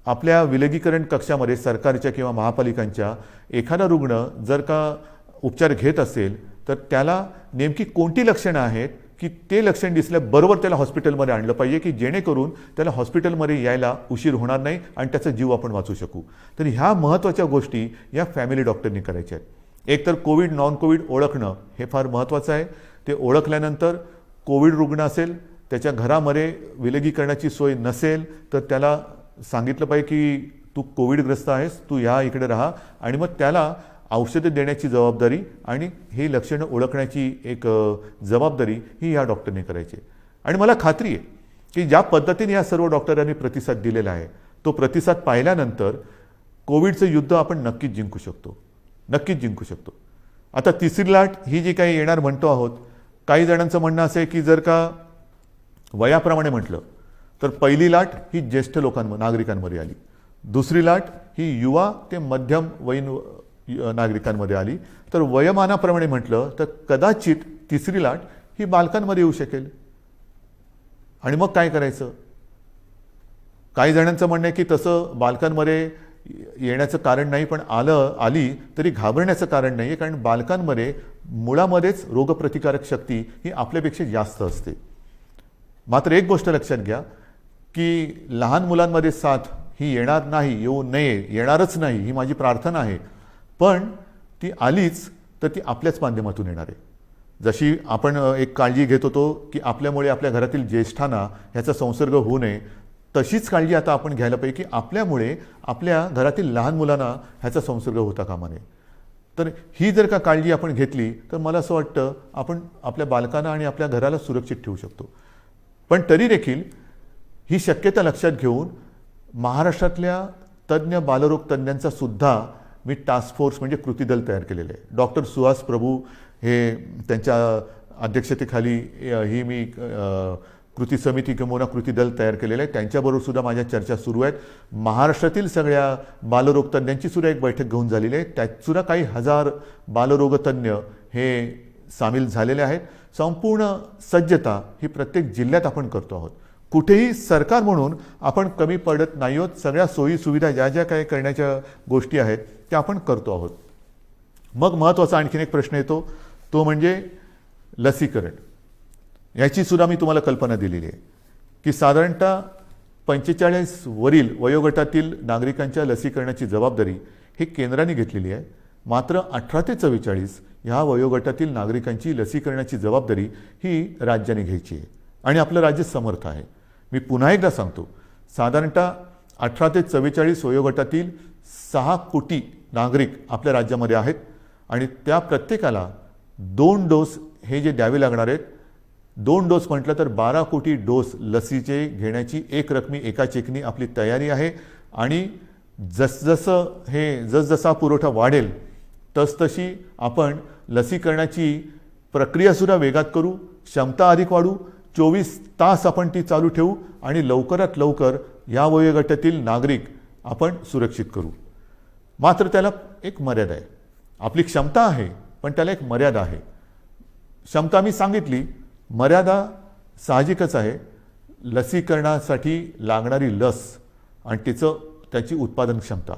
आपल्या विलगीकरण कक्षामध्ये सरकारच्या किंवा महापालिकांच्या एखादा रुग्ण जर का उपचार घेत असेल तर त्याला नेमकी कोणती लक्षणं आहेत की ते लक्षण दिसल्याबरोबर त्याला हॉस्पिटलमध्ये आणलं पाहिजे की जेणेकरून त्याला हॉस्पिटलमध्ये यायला उशीर होणार नाही आणि त्याचा जीव आपण वाचू शकू. तर ह्या महत्त्वाच्या गोष्टी या फॅमिली डॉक्टरनी करायच्या आहेत. एकतर कोविड नॉन कोविड ओळखणं हे फार महत्त्वाचं आहे. ते ओळखल्यानंतर कोविड रुग्ण असेल, त्याच्या घरामध्ये विलगीकरणाची सोय नसेल तर त्याला सांगितलं पाहिजे की तू कोविडग्रस्त आहेस, तू या इकडे राहा. आणि मग त्याला औषधं देण्याची जबाबदारी आणि ही लक्षणं ओळखण्याची एक जबाबदारी ही या डॉक्टरने करायची. आणि मला खात्री आहे की ज्या पद्धतीने या सर्व डॉक्टरांनी प्रतिसाद दिलेला आहे तो प्रतिसाद पाहिल्यानंतर कोविडचं युद्ध आपण नक्कीच जिंकू शकतो. आता तिसरी लाट ही जी काही येणार म्हणतो आहोत, काही जणांचं म्हणणं असं आहे की जर का वयाप्रमाणे म्हटलं तर पहिली लाट ही ज्येष्ठ नागरिकांमध्ये आली, दुसरी लाट ही युवा ते मध्यम वयीन नागरिकांमध्ये आली, तर वयोमानाप्रमाणे म्हटलं तर कदाचित तिसरी लाट ही बालकांमध्ये येऊ शकेल. आणि मग काय करायचं. काही जणांचं म्हणणं आहे की तसं बालकांमध्ये येण्याचं कारण नाही, पण आली तरी घाबरण्याचं कारण नाही आहे, कारण बालकांमध्ये मुळामध्येच रोगप्रतिकारक शक्ती ही आपल्यापेक्षा जास्त असते. मात्र एक गोष्ट लक्षात घ्या की लहान मुलांमध्ये साथ ही येणार नाही, येऊ नये, येणारच नाही ही माझी प्रार्थना आहे. पण ती आलीच तर ती आपल्याच माध्यमातून येणार आहे. जशी आपण एक काळजी घेत होतो की आपल्यामुळे आपल्या घरातील ज्येष्ठांना ह्याचा संसर्ग होऊ नये, तशीच काळजी आता आपण घ्यायला पाहिजे की आपल्यामुळे आपल्या घरातील लहान मुलांना ह्याचा संसर्ग होता कामा नये. तर ही जर का काळजी आपण घेतली तर मला असं वाटतं आपण आपल्या बालकांना आणि आपल्या घराला सुरक्षित ठेवू शकतो. पण तरी देखील ही शक्यता लक्षात घेऊन महाराष्ट्रातल्या तज्ज्ञ बालरोग तज्ज्ञांचा सुद्धा मी टास्क फोर्स म्हणजे कृती दल तयार केलेलं आहे. डॉक्टर सुहास प्रभू हे त्यांच्या अध्यक्षतेखाली ही मी कृती समिती किंवा कृती दल तयार केलेलं आहे. त्यांच्याबरोबर सुद्धा माझ्या चर्चा सुरू आहेत. महाराष्ट्रातील सगळ्या बालरोग तज्ज्ञांची सुद्धा एक बैठक घेऊन झालेली आहे. त्यात सुद्धा काही हजार बालरोगतज्ञ हे सामील झालेले आहेत. संपूर्ण सज्जता ही प्रत्येक जिल्ह्यात आपण करतो आहोत. कुठेही सरकार म्हणून आपण कमी पडत नाही आहोत. सगळ्या सोयी सुविधा ज्या ज्या काही करण्याच्या गोष्टी आहेत त्या आपण करतो आहोत. मग महत्त्वाचा आणखीन एक प्रश्न येतो, तो म्हणजे लसीकरण. याची सुद्धा मी तुम्हाला कल्पना दिलेली आहे की साधारणतः 45 वरील वयोगटातील नागरिकांच्या लसीकरणाची जबाबदारी ही केंद्राने घेतलेली आहे. मात्र 18 ते 44 ह्या वयोगटातील नागरिकांची लसीकरणाची जबाबदारी ही राज्याने घ्यायची आहे आणि आपलं राज्य समर्थ आहे. मी पुन्हा एकदा सांगतो, साधारणतः 18 ते 44 वयोगटातील 6 कोटी नागरिक आपल्या राज्यामध्ये आहेत आणि त्या प्रत्येकाला 2 डोस हे जे द्यावे लागणार आहेत, 2 डोस म्हटलं तर 12 कोटी डोस लसीचे घेण्याची एक रकमी एका चेकनी आपली तयारी आहे. आणि जसजसा पुरवठा वाढेल तसतशी आपण लसीकरणाची प्रक्रियासुद्धा वेगात करू, क्षमता अधिक वाढू, 24 तास आपण ती चालू ठेवू आणि लवकरात लवकर या वयोगटातील नागरिक आपण सुरक्षित करू. मात्र त्याला एक मर्यादा आहे. आपली क्षमता आहे पण त्याला एक मर्यादा आहे. क्षमता मी सांगितली, मर्यादा साहजिकच आहे. लसीकरणासाठी लागणारी लस आणि त्याची उत्पादन क्षमता,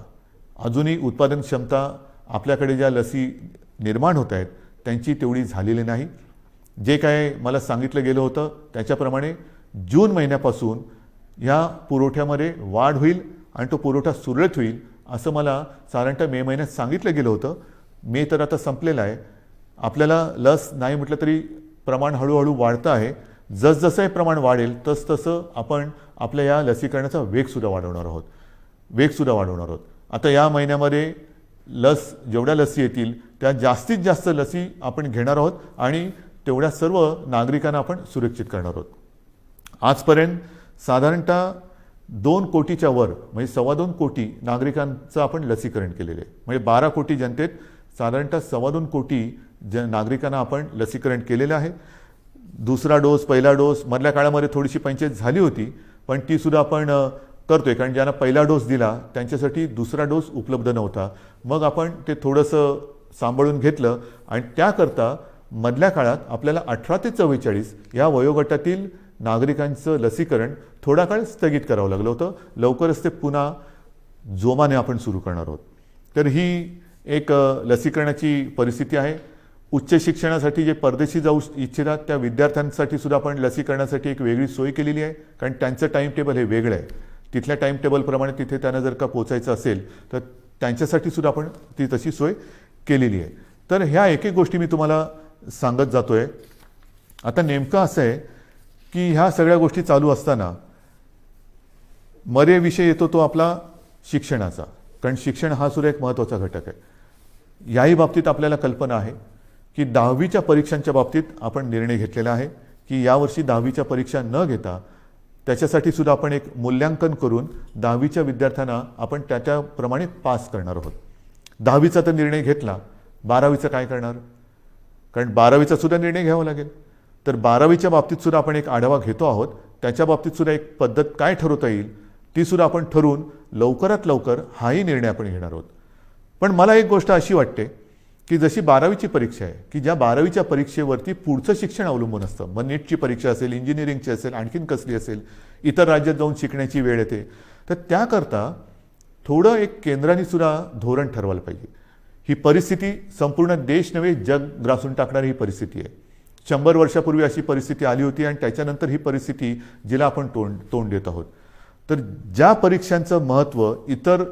अजूनही उत्पादन क्षमता आपल्याकडे ज्या लसी निर्माण होत आहेत त्यांची तेवढी झालेली नाही. जे काय मला सांगितलं गेलं होतं त्याच्याप्रमाणे जून महिन्यापासून ह्या पुरवठ्यामध्ये वाढ होईल आणि तो पुरवठा सुरळीत होईल असं मला साधारणतः मे महिन्यात सांगितलं गेलं होतं. मे तर आता संपलेला आहे. आपल्याला लस नाही म्हटलं तरी प्रमाण हळूहळू वाढतं आहे. जसजसं हे प्रमाण वाढेल तसतसं आपण आपल्या या लसीकरणाचा वेगसुद्धा वाढवणार आहोत. आता या महिन्यामध्ये जेवढ्या लसी येतील त्या जास्तीत जास्त लसी आपण घेणार आहोत आणि तेवढ्या सर्व नागरिकांना आपण सुरक्षित करणार आहोत. आजपर्यंत साधारणतः 2 कोटीच्या वर म्हणजे 2.25 कोटी नागरिकांचं आपण लसीकरण केलेलं आहे. म्हणजे 12 कोटी जनतेत साधारणतः 2.25 कोटी नागरिकांना आपण लसीकरण केलेलं आहे. दुसरा डोस, पहिला डोस मधल्या काळामध्ये थोडीशी पंचायत झाली होती पण ती सुद्धा आपण करतोय, कारण ज्यांना पहिला डोस दिला त्यांच्यासाठी दुसरा डोस उपलब्ध नव्हता. मग आपण ते थोडंसं सांभाळून घेतलं आणि त्याकरता मधल्या काळात आपल्याला 18 ते 44 या वयोगटातील नागरिकांचं लसीकरण थोडा काळ स्थगित करावं लागलं होतं. लवकरच ते पुन्हा जोमाने आपण सुरू करणार आहोत. तर ही एक लसीकरणाची परिस्थिती आहे. उच्च शिक्षणासाठी जे परदेशी जाऊ इच्छितात त्या विद्यार्थ्यांसाठी सुद्धा आपण लसीकरणासाठी एक वेगळी सोय केलेली आहे, कारण त्यांचं टाईम टेबल हे वेगळं आहे. तिथल्या टाईम टेबलप्रमाणे तिथे त्यांना जर का पोचायचं असेल तर त्यांच्यासाठी सुद्धा आपण ती तशी सोय केलेली आहे. तर ह्या एक एक गोष्टी मी तुम्हाला सांगत जातोय. आता नेमकं असं आहे की ह्या सगळ्या गोष्टी चालू असताना विषय येतो तो आपला शिक्षणाचा, कारण शिक्षण हा सुद्धा एक महत्त्वाचा घटक आहे. याही बाबतीत आपल्याला कल्पना आहे की 10वीच्या परीक्षांच्या बाबतीत आपण निर्णय घेतलेला आहे की यावर्षी 10वीच्या परीक्षा न घेता त्याच्यासाठी सुद्धा आपण एक मूल्यांकन करून 10वीच्या विद्यार्थ्यांना आपण त्याप्रमाणे पास करणार आहोत. 10वीचा तर निर्णय घेतला, 12वीचं काय करणार? कारण 12वीचा सुद्धा निर्णय घ्यावा लागेल. तर 12वीच्या बाबतीत सुद्धा आपण एक आढावा घेतो आहोत. त्याच्या बाबतीत सुद्धा एक पद्धत काय ठरवता येईल ती सुद्धा आपण ठरवून लवकरात लवकर हाही निर्णय आपण घेणार आहोत. पण मला एक गोष्ट अशी वाटते की जशी 12वीची परीक्षा आहे की ज्या 12वीच्या परीक्षेवरती पुढचं शिक्षण अवलंबून असतं, मग नीटची परीक्षा असेल, इंजिनिअरिंगची असेल, आणखीन कसली असेल, इतर राज्यात जाऊन शिकण्याची वेळ येते. तर त्याकरता थोडं एक केंद्राने सुद्धा धोरण ठरवायला पाहिजे. ही परिस्थिती संपूर्ण देश नव्हे जग ग्रासून टाकणारी ही परिस्थिती आहे. 100 वर्षापूर्वी अशी परिस्थिती आली होती आणि त्याच्यानंतर ही परिस्थिती जिला आपण तोंड देत आहोत. तर ज्या परीक्षांचं महत्त्व इतर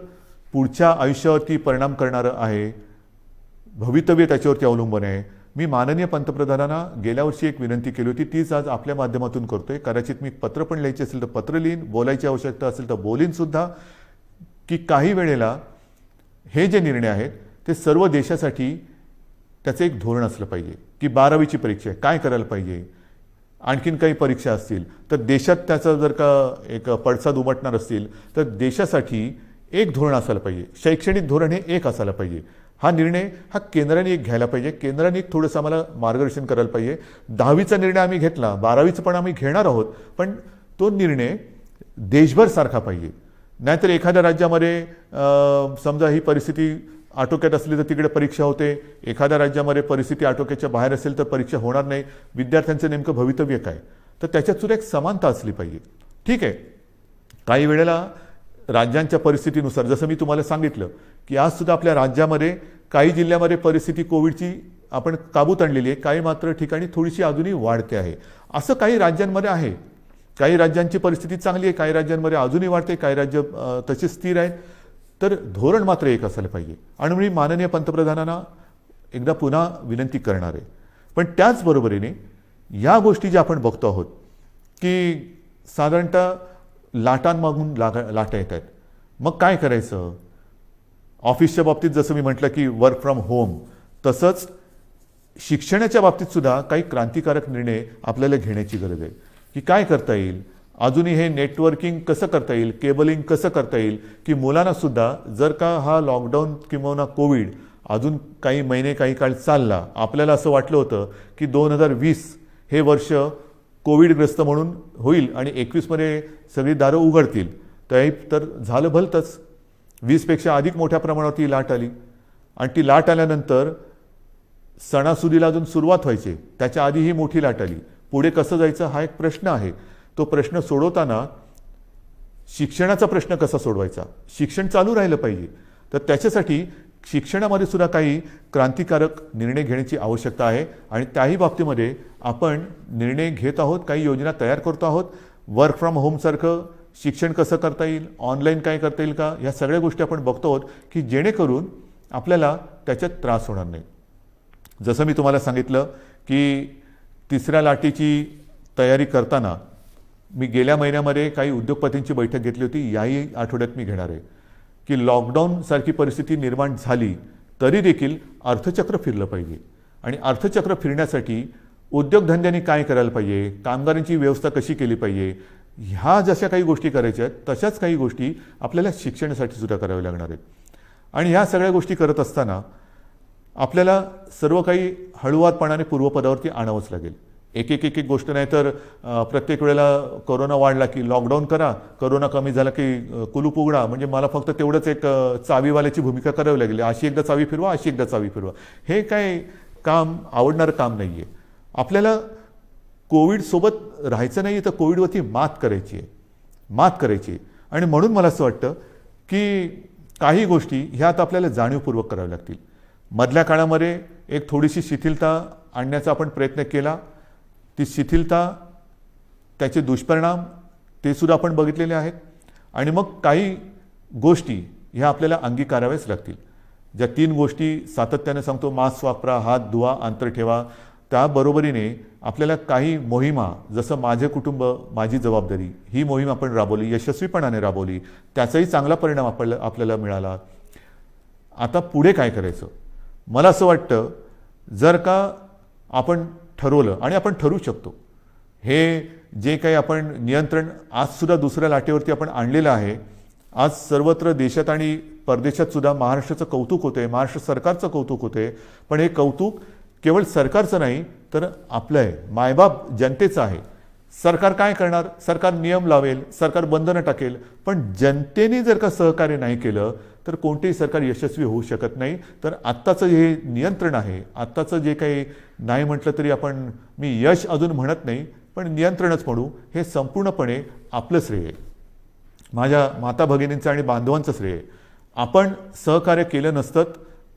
पुढच्या आयुष्यावरती परिणाम करणारं आहे, भवितव्य त्याच्यावरती अवलंबून आहे. मी माननीय पंतप्रधानांना गेल्या वर्षी एक विनंती केली होती, तीच आज आपल्या माध्यमातून करतोय. कदाचित मी पत्र पण लिहायचे असेल तर पत्र लिहीन, बोलायची आवश्यकता असेल तर बोलीन सुद्धा, की काही वेळेला हे जे निर्णय आहेत ते सर्व देशासाठी त्याचं एक धोरण असलं पाहिजे, की 12वीची परीक्षा आहे, काय करायला पाहिजे, आणखीन काही परीक्षा असतील तर देशात त्याचा जर का एक पडसाद उमटणार असतील तर देशासाठी एक धोरण असायला पाहिजे. शैक्षणिक धोरण हे एक असायला पाहिजे. हा निर्णय हा केंद्राने एक घ्यायला पाहिजे. केंद्राने एक थोडंसं आम्हाला मार्गदर्शन करायला पाहिजे. 10वीचा निर्णय आम्ही घेतला, 12वीचं पण आम्ही घेणार आहोत, पण तो निर्णय देशभर सारखा पाहिजे. नाहीतर एखाद्या राज्यामध्ये समजा ही परिस्थिती आटोक्यात असली तर तिकडे परीक्षा होते, एखाद्या राज्यामध्ये परिस्थिती आटोक्याच्या बाहेर असेल तर परीक्षा होणार नाही. विद्यार्थ्यांचं नेमकं भवितव्य काय, तर त्याच्यात सुद्धा एक समानता असली पाहिजे. ठीक आहे, काही वेळेला राज्यांच्या परिस्थितीनुसार, जसं मी तुम्हाला सांगितलं की आज सुद्धा आपल्या राज्यामध्ये काही जिल्ह्यामध्ये परिस्थिती कोविडची आपण काबूत आणलेली आहे, काही मात्र ठिकाणी थोडीशी अजूनही वाढते आहे. असं काही राज्यांमध्ये आहे. काही राज्यांची परिस्थिती चांगली आहे, काही राज्यांमध्ये अजूनही वाढते, काही राज्य तशी स्थिर आहेत. तर धोरण मात्र एक असायला पाहिजे. आणि मी माननीय पंतप्रधानांना एकदा पुन्हा विनंती करणार आहे. पण त्याचबरोबरीने या गोष्टी ज्या आपण बघतो आहोत की साधारणतः लाटांमागून लाटा येत आहेत, मग काय करायचं. ऑफिसच्या बाबतीत जसं मी म्हटलं की वर्क फ्रॉम होम, तसंच शिक्षणाच्या बाबतीत सुद्धा काही क्रांतिकारक निर्णय आपल्याला घेण्याची गरज आहे. की काय करता येईल, अजूनही हे नेटवर्किंग कसं करता येईल, केबलिंग कसं करता येईल, की मुलांना सुद्धा जर का हा लॉकडाऊन किंवा कोविड अजून काही महिने काही काळ चालला, आपल्याला असं वाटलं होतं की 2020 हे वर्ष कोविडग्रस्त म्हणून होईल आणि 21मध्ये सगळी दारं उघडतील, तर झालं भलतंच. 20पेक्षा अधिक मोठ्या प्रमाणात ती लाट आली. आणि ती लाट आल्यानंतर सणासुदीला अजून सुरुवात व्हायची, त्याच्या आधी ही मोठी लाट आली. पुढे कसं जायचं हा एक प्रश्न आहे. तो प्रश्न सोडवताना शिक्षणाचा प्रश्न कसा सोडवायचा, शिक्षण चालू राहिलं पाहिजे. तर त्याच्यासाठी शिक्षणामध्ये सुद्धा काही क्रांतिकारक निर्णय घेण्याची आवश्यकता आहे. आणि त्याही बाबतीमध्ये आपण निर्णय घेत आहोत, काही योजना तयार करतो आहोत. वर्क फ्रॉम होमसारखं शिक्षण कसं करता येईल, ऑनलाईन काय करता येईल का, या सगळ्या गोष्टी आपण बघतो आहोत की जेणेकरून आपल्याला त्याच्यात त्रास होणार नाही. जसं मी तुम्हाला सांगितलं की तिसऱ्या लाटेची तयारी करताना मी गेल्या महिन्यामध्ये काही उद्योगपतींची बैठक घेतली होती, याही आठवड्यात मी घेणार आहे. की लॉकडाऊनसारखी परिस्थिती निर्माण झाली तरी देखील अर्थचक्र फिरलं पाहिजे. आणि अर्थचक्र फिरण्यासाठी उद्योगधंद्यांनी काय करायला पाहिजे, कामगारांची व्यवस्था कशी केली पाहिजे, ह्या जशा काही गोष्टी करायच्या आहेत तशाच काही गोष्टी आपल्याला शिक्षणासाठी सुद्धा कराव्या लागणार आहेत. आणि ह्या सगळ्या गोष्टी करत असताना आपल्याला सर्व काही हळूवारपणाने पूर्वपदावरती आणावंच लागेल. एक एक एक एक गोष्ट नाही तर प्रत्येक वेळेला कोरोना वाढला की लॉकडाऊन करा, कोरोना कमी झाला की कुलूप उघडा, म्हणजे मला फक्त तेवढंच एक चावीवाल्याची भूमिका करावी लागली. अशी एकदा चावी फिरवा, अशी एकदा चावी फिरवा. हे काय काम आवडणारं काम नाही आहे. आपल्याला कोविडसोबत राहायचं नाही तर कोविडवरती मात करायची आहे. आणि म्हणून मला असं वाटतं की काही गोष्टी ह्या आता आपल्याला जाणीवपूर्वक कराव्या लागतील. मधल्या काळामध्ये एक थोडीशी शिथिलता आणण्याचा आपण प्रयत्न केला. ती शिथिलता, त्याचे दुष्परिणाम ते सुद्धा आपण बघितलेले आहेत. आणि मग काही गोष्टी ह्या आपल्याला अंगीकाराव्याच लागतील. ज्या 3 गोष्टी सातत्याने सांगतो, मास्क वापरा, हात धुवा, अंतर ठेवा, त्याबरोबरीने आपल्याला काही मोहिमा, जसं माझे कुटुंब माझी जबाबदारी, ही मोहीम आपण राबवली, यशस्वीपणाने राबवली, त्याचाही चांगला परिणाम आपल्याला मिळाला. आता पुढे काय करायचं, मला असं वाटतं जर का आपण ठरवलं, आणि आपण ठरवू शकतो, हे जे काही आपण नियंत्रण आजसुद्धा दुसऱ्या लाटेवरती आपण आणलेलं आहे. आज सर्वत्र देशात आणि परदेशात सुद्धा महाराष्ट्राचं कौतुक होते, महाराष्ट्र सरकारचं कौतुक होते. पण हे कौतुक केवळ सरकारचं नाही तर आपलं आहे, मायबाप जनतेचं आहे. सरकार काय करणार, सरकार नियम लावेल, सरकार बंधनं टाकेल, पण जनतेने जर का सहकार्य नाही केलं तर कोणतेही सरकार यशस्वी होऊ शकत नाही. तर आत्ताचं हे नियंत्रण आहे, आत्ताचं जे काही नाही म्हटलं तरी आपण, मी यश अजून म्हणत नाही पण नियंत्रणच म्हणू, हे संपूर्णपणे आपलं श्रेय आहे, माझ्या माता भगिनींचं आणि बांधवांचं श्रेय आहे. आपण सहकार्य केलं नसतं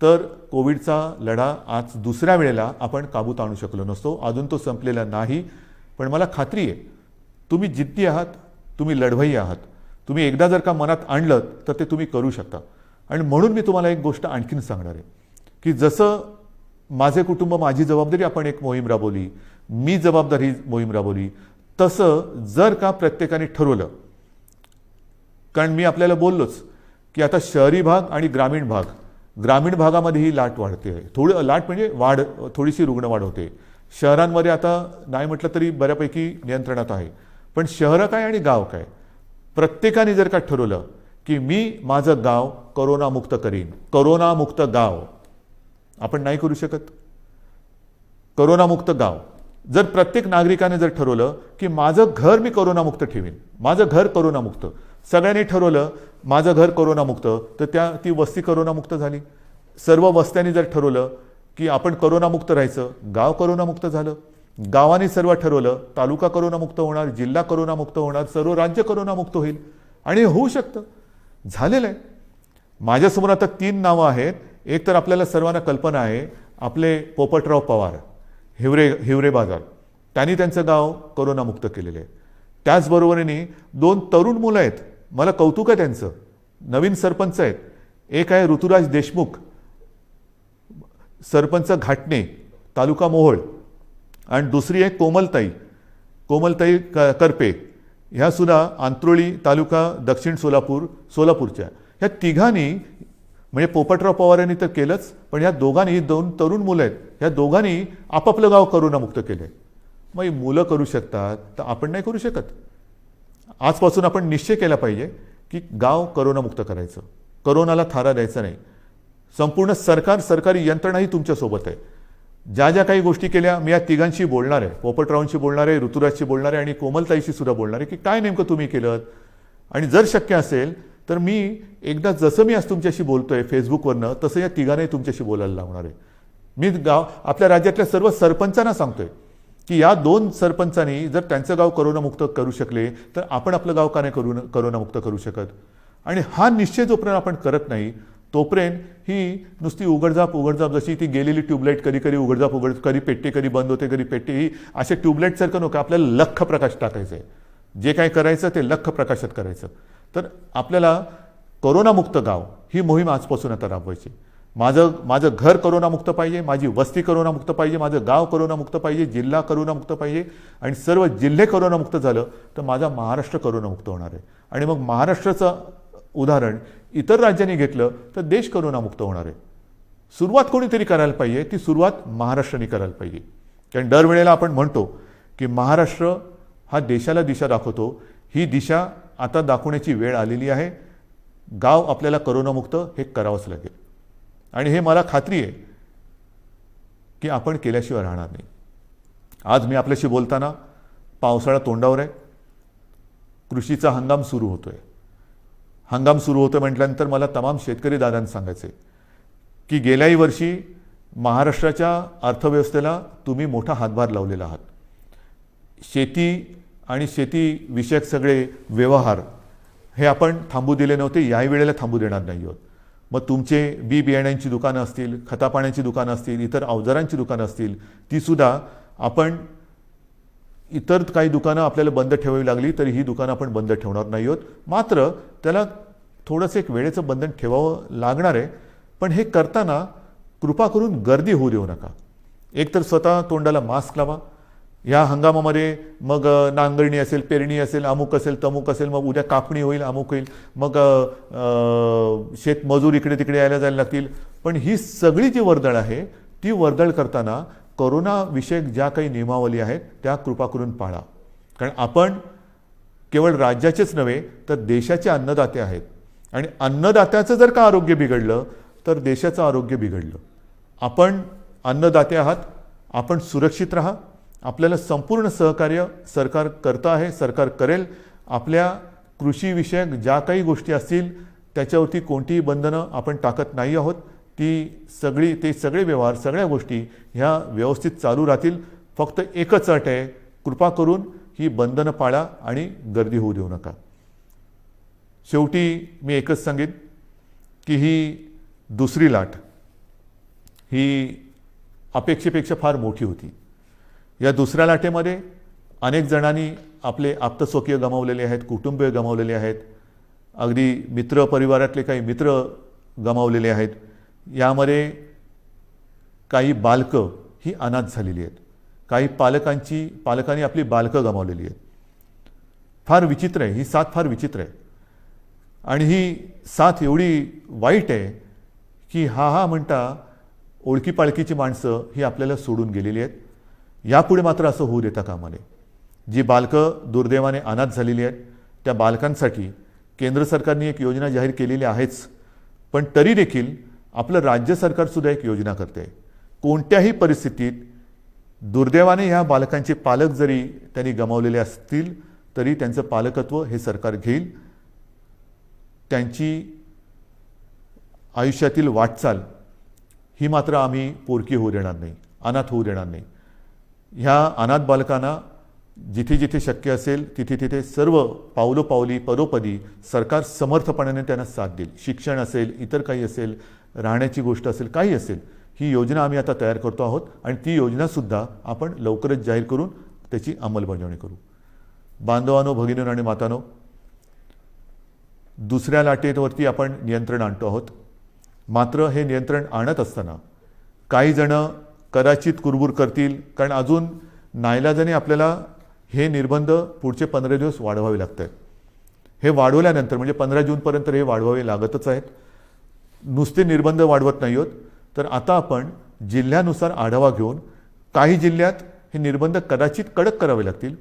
तर कोविडचा लढा आज दुसऱ्या वेळेला आपण काबूत आणू शकलो नसतो. अजून तो संपलेला नाही, पण मला खात्री आहे तुम्ही जिद्दी आहात, तुम्ही लढवय्ये आहात. तुम्ही एकदा जर का मनात आणलं तर ते तुम्ही करू शकता. आणि म्हणून मी तुम्हाला एक गोष्ट आणखीन सांगणार आहे की जसं माझे कुटुंब माझी जबाबदारी आपण एक मोहीम राबवली, मी जबाबदारी मोहीम राबवली, तसं जर का प्रत्येकाने ठरवलं, कारण मी आपल्याला बोललोच की आता शहरी भाग आणि ग्रामीण भागामध्ये ही लाट वाढते आहे. थोडं लाट म्हणजे थोडीशी रुग्णवाढ होते. शहरांमध्ये आता नाही म्हटलं तरी बऱ्यापैकी नियंत्रणात आहे. पण शहरं काय आणि गाव काय, प्रत्येकाने जर का ठरवलं की मी माझं गाव कोरोनामुक्त करीन, कोरोनामुक्त गाव आपण नाही करू शकत. कोरोनामुक्त गाव जर प्रत्येक नागरिकाने जर ठरवलं की माझं घर मी कोरोनामुक्त ठेवीन, माझं घर कोरोनामुक्त, सगळ्यांनी ठरवलं माझं घर कोरोनामुक्त, तर ती वस्ती कोरोनामुक्त झाली. सर्व वस्त्यांनी जर ठरवलं की आपण कोरोनामुक्त राहायचं, गाव कोरोनामुक्त झालं. गावाने सर्व ठरवलं तालुका कोरोनामुक्त होणार, जिल्हा कोरोनामुक्त होणार, सर्व राज्य कोरोनामुक्त होईल. आणि होऊ शकतं, झालेलं आहे. माझ्यासमोर आता 3 नावं आहेत. एक तर आपल्याला सर्वांना कल्पना आहे, आपले पोपटराव पवार, हिवरे बाजार, त्यांनी त्यांचं गाव कोरोनामुक्त केलेलं आहे. त्याचबरोबरीने 2 तरुण मुलं आहेत, मला कौतुक आहे त्यांचं, नवीन सरपंच आहेत. एक आहे ऋतुराज देशमुख, सरपंच घाटणे, तालुका मोहोळ, आणि दुसरी आहे कोमलताई करपे, ह्या सुद्धा आंत्रोळी तालुका दक्षिण सोलापूरच्या. ह्या तिघांनी म्हणजे पोपटराव पवारांनी तर केलंच, पण ह्या दोघांनी 2 तरुण मुलं आहेत, ह्या दोघांनी आपापलं गाव कोरोनामुक्त केलं आहे. मग ही मुलं करू शकतात तर आपण नाही करू शकत. आजपासून आपण निश्चय केला पाहिजे की गाव कोरोनामुक्त करायचं, कोरोनाला थारा द्यायचा नाही. संपूर्ण सरकारी यंत्रणाही तुमच्यासोबत आहे. ज्या ज्या काही गोष्टी केल्या मी या तिघांशी बोलणार आहे, पोपटरावांशी बोलणार आहे, ऋतुराजशी बोलणार आहे आणि कोमलताईशी सुद्धा बोलणार आहे की काय नेमकं तुम्ही केलं. आणि जर शक्य असेल तर मी एकदा जसं मी आज तुमच्याशी बोलतोय फेसबुकवरनं, तसं या तिघांनाही तुमच्याशी बोलायला लावणार आहे. मी आपल्या राज्यातल्या सर्व सरपंचांना सांगतोय की या 2 सरपंचांनी जर त्यांचं गाव कोरोनामुक्त करू शकले तर आपण आपलं गाव का नाही कोरोनामुक्त करू शकत. आणि हा निश्चय जोपर्यंत आपण करत नाही तोपर्यंत ही नुसती उघडझाप जशी ती गेलेली ट्यूबलाईट कधी उघडझाप कधी पेटते, कधी बंद होते, कधी पेटते, ही अशा ट्यूबलाईटसारखं नको. आपल्याला लख्ख प्रकाश टाकायचं आहे. जे काय करायचं ते लख्ख प्रकाशात करायचं. तर आपल्याला कोरोनामुक्त गाव ही मोहीम आजपासून आता राबवायची. माझं घर कोरोनामुक्त पाहिजे, माझी वस्ती कोरोनामुक्त पाहिजे, माझं गाव कोरोनामुक्त पाहिजे, जिल्हा कोरोनामुक्त पाहिजे, आणि सर्व जिल्हे कोरोनामुक्त झालं तर माझा महाराष्ट्र कोरोनामुक्त होणार आहे. आणि मग महाराष्ट्राचं उदाहरण इतर राज्यांनी घेतलं तर देश कोरोनामुक्त होणार आहे. सुरुवात कोणीतरी करायला पाहिजे, ती सुरुवात महाराष्ट्राने करायला पाहिजे. कारण दरवेळेला आपण म्हणतो की महाराष्ट्र हा देशाला दिशा दाखवतो. ही दिशा आता दाखवण्याची वेळ आलेली आहे. गाव आपल्याला कोरोनामुक्त हे करावंच लागेल. आणि हे मला खात्री आहे की आपण केल्याशिवाय राहणार नाही. आज मी आपल्याशी बोलताना पावसाळा तोंडावर आहे, कृषीचा हंगाम सुरू होतोय. हंगाम सुरू होतं म्हटल्यानंतर मला तमाम शेतकरी दादांना सांगायचं आहे की गेल्याही वर्षी महाराष्ट्राच्या अर्थव्यवस्थेला तुम्ही मोठा हातभार लावलेला आहात. शेती आणि शेतीविषयक सगळे व्यवहार हे आपण थांबू दिले नव्हते, याही वेळेला थांबू देणार नाही आहोत. मग तुमचे बियाण्यांची दुकानं असतील, खतापाण्याची दुकानं असतील, इतर अवजारांची दुकानं असतील, तीसुद्धा आपण, इतर काही दुकानं आपल्याला बंद ठेवावी लागली तरी ही दुकानं आपण बंद ठेवणार नाही आहोत. मात्र त्याला थोडंसं एक वेळेचं बंधन ठेवावं लागणार आहे. पण हे करताना कृपा करून गर्दी होऊ देऊ नका. एकतर स्वतः तोंडाला मास्क लावा. या हंगामामध्ये मग नांगरणी असेल, पेरणी असेल, अमुक असेल, तमुक असेल, मग उद्या कापणी होईल, अमुक होईल, मग शेतमजूर इकडे तिकडे यायला जायला लागतील. पण ही सगळी जी वर्दळ आहे ती वर्दळ करताना कोरोनाविषयक ज्या काही नियमावली आहेत त्या कृपा करून पाळा. कारण आपण केवळ राज्याचेच नव्हे तर देशाचे अन्नदाते आहेत. आणि अन्नदात्याचं जर का आरोग्य बिघडलं तर देशाचं आरोग्य बिघडलं. आपण अन्नदाते आहात, आपण सुरक्षित राहा. आपल्याला संपूर्ण सहकार्य सरकार करतं आहे, सरकार करेल. आपल्या कृषीविषयक ज्या काही गोष्टी असतील त्याच्यावरती कोणतीही बंधनं आपण टाकत नाही आहोत. ते सगळे व्यवहार, सगळ्या गोष्टी ह्या व्यवस्थित चालू राहतील. फक्त एकच अट आहे, कृपा करून ही बंधनं पाळा आणि गर्दी होऊ देऊ नका. शेवटी मी एकच सांगेन की ही दुसरी लाट ही अपेक्षेपेक्षा फार मोठी होती. या दुसऱ्या लाटेमध्ये अनेक जणांनी आपले आप्तस्वकीय गमावलेले आहेत, कुटुंबीय गमावलेले आहेत, अगदी मित्र परिवारातले काही मित्र गमावलेले आहेत. यामध्ये काही बालकं ही अनाथ झालेली आहेत, काही पालकांनी आपली बालकं गमावलेली आहेत. फार विचित्र आहे, ही साथ फार विचित्र आहे. आणि ही साथ एवढी वाईट आहे की हा म्हणता ओळखीपाळखीची माणसं ही आपल्याला सोडून गेलेली आहेत. यापुढे मात्र असं होऊ देता कामा नये. जी बालकं दुर्दैवाने अनाथ झालेली आहेत त्या बालकांसाठी केंद्र सरकारने एक योजना जाहीर केलेली आहेच, पण तरी देखील आपलं राज्य सरकारसुद्धा एक योजना करते. कोणत्याही परिस्थितीत दुर्दैवाने ह्या बालकांचे पालक जरी त्यांनी गमावलेले असतील तरी त्यांचं पालकत्व हे सरकार घेईल. त्यांची आयुष्यातील वाटचाल ही मात्र आम्ही पोरकी होऊ देणार नाही, अनाथ होऊ देणार नाही. ह्या अनाथ बालकांना जिथे जिथे शक्य असेल तिथे तिथे सर्व पावलोपावली पदोपदी सरकार समर्थपणाने त्यांना साथ देईल. शिक्षण असेल, इतर काही असेल, राहण्याची गोष्ट असेल, काही असेल, ही योजना आम्ही आता तयार करतो आहोत आणि ती योजनासुद्धा आपण लवकरच जाहीर करून त्याची अंमलबजावणी करू. बांधवांनो, भगिनींनो आणि मातांनो, दुसऱ्या लाटेवरती आपण नियंत्रण आणतो आहोत. मात्र हे नियंत्रण आणत असताना काही जण कदाचित कुरबुर करतील, कारण अजून नाईलाजाने आपल्याला हे निर्बंध पुढचे 15 दिवस वाढवावे लागत आहेत. हे वाढवल्यानंतर म्हणजे 15 जूनपर्यंत हे वाढवावे लागतच आहेत. नुसते निर्बंध वाढवत नाही आहोत, तर आता आपण जिल्ह्यानुसार आढावा घेऊन काही जिल्ह्यात हे निर्बंध कदाचित कडक करावे लागतील,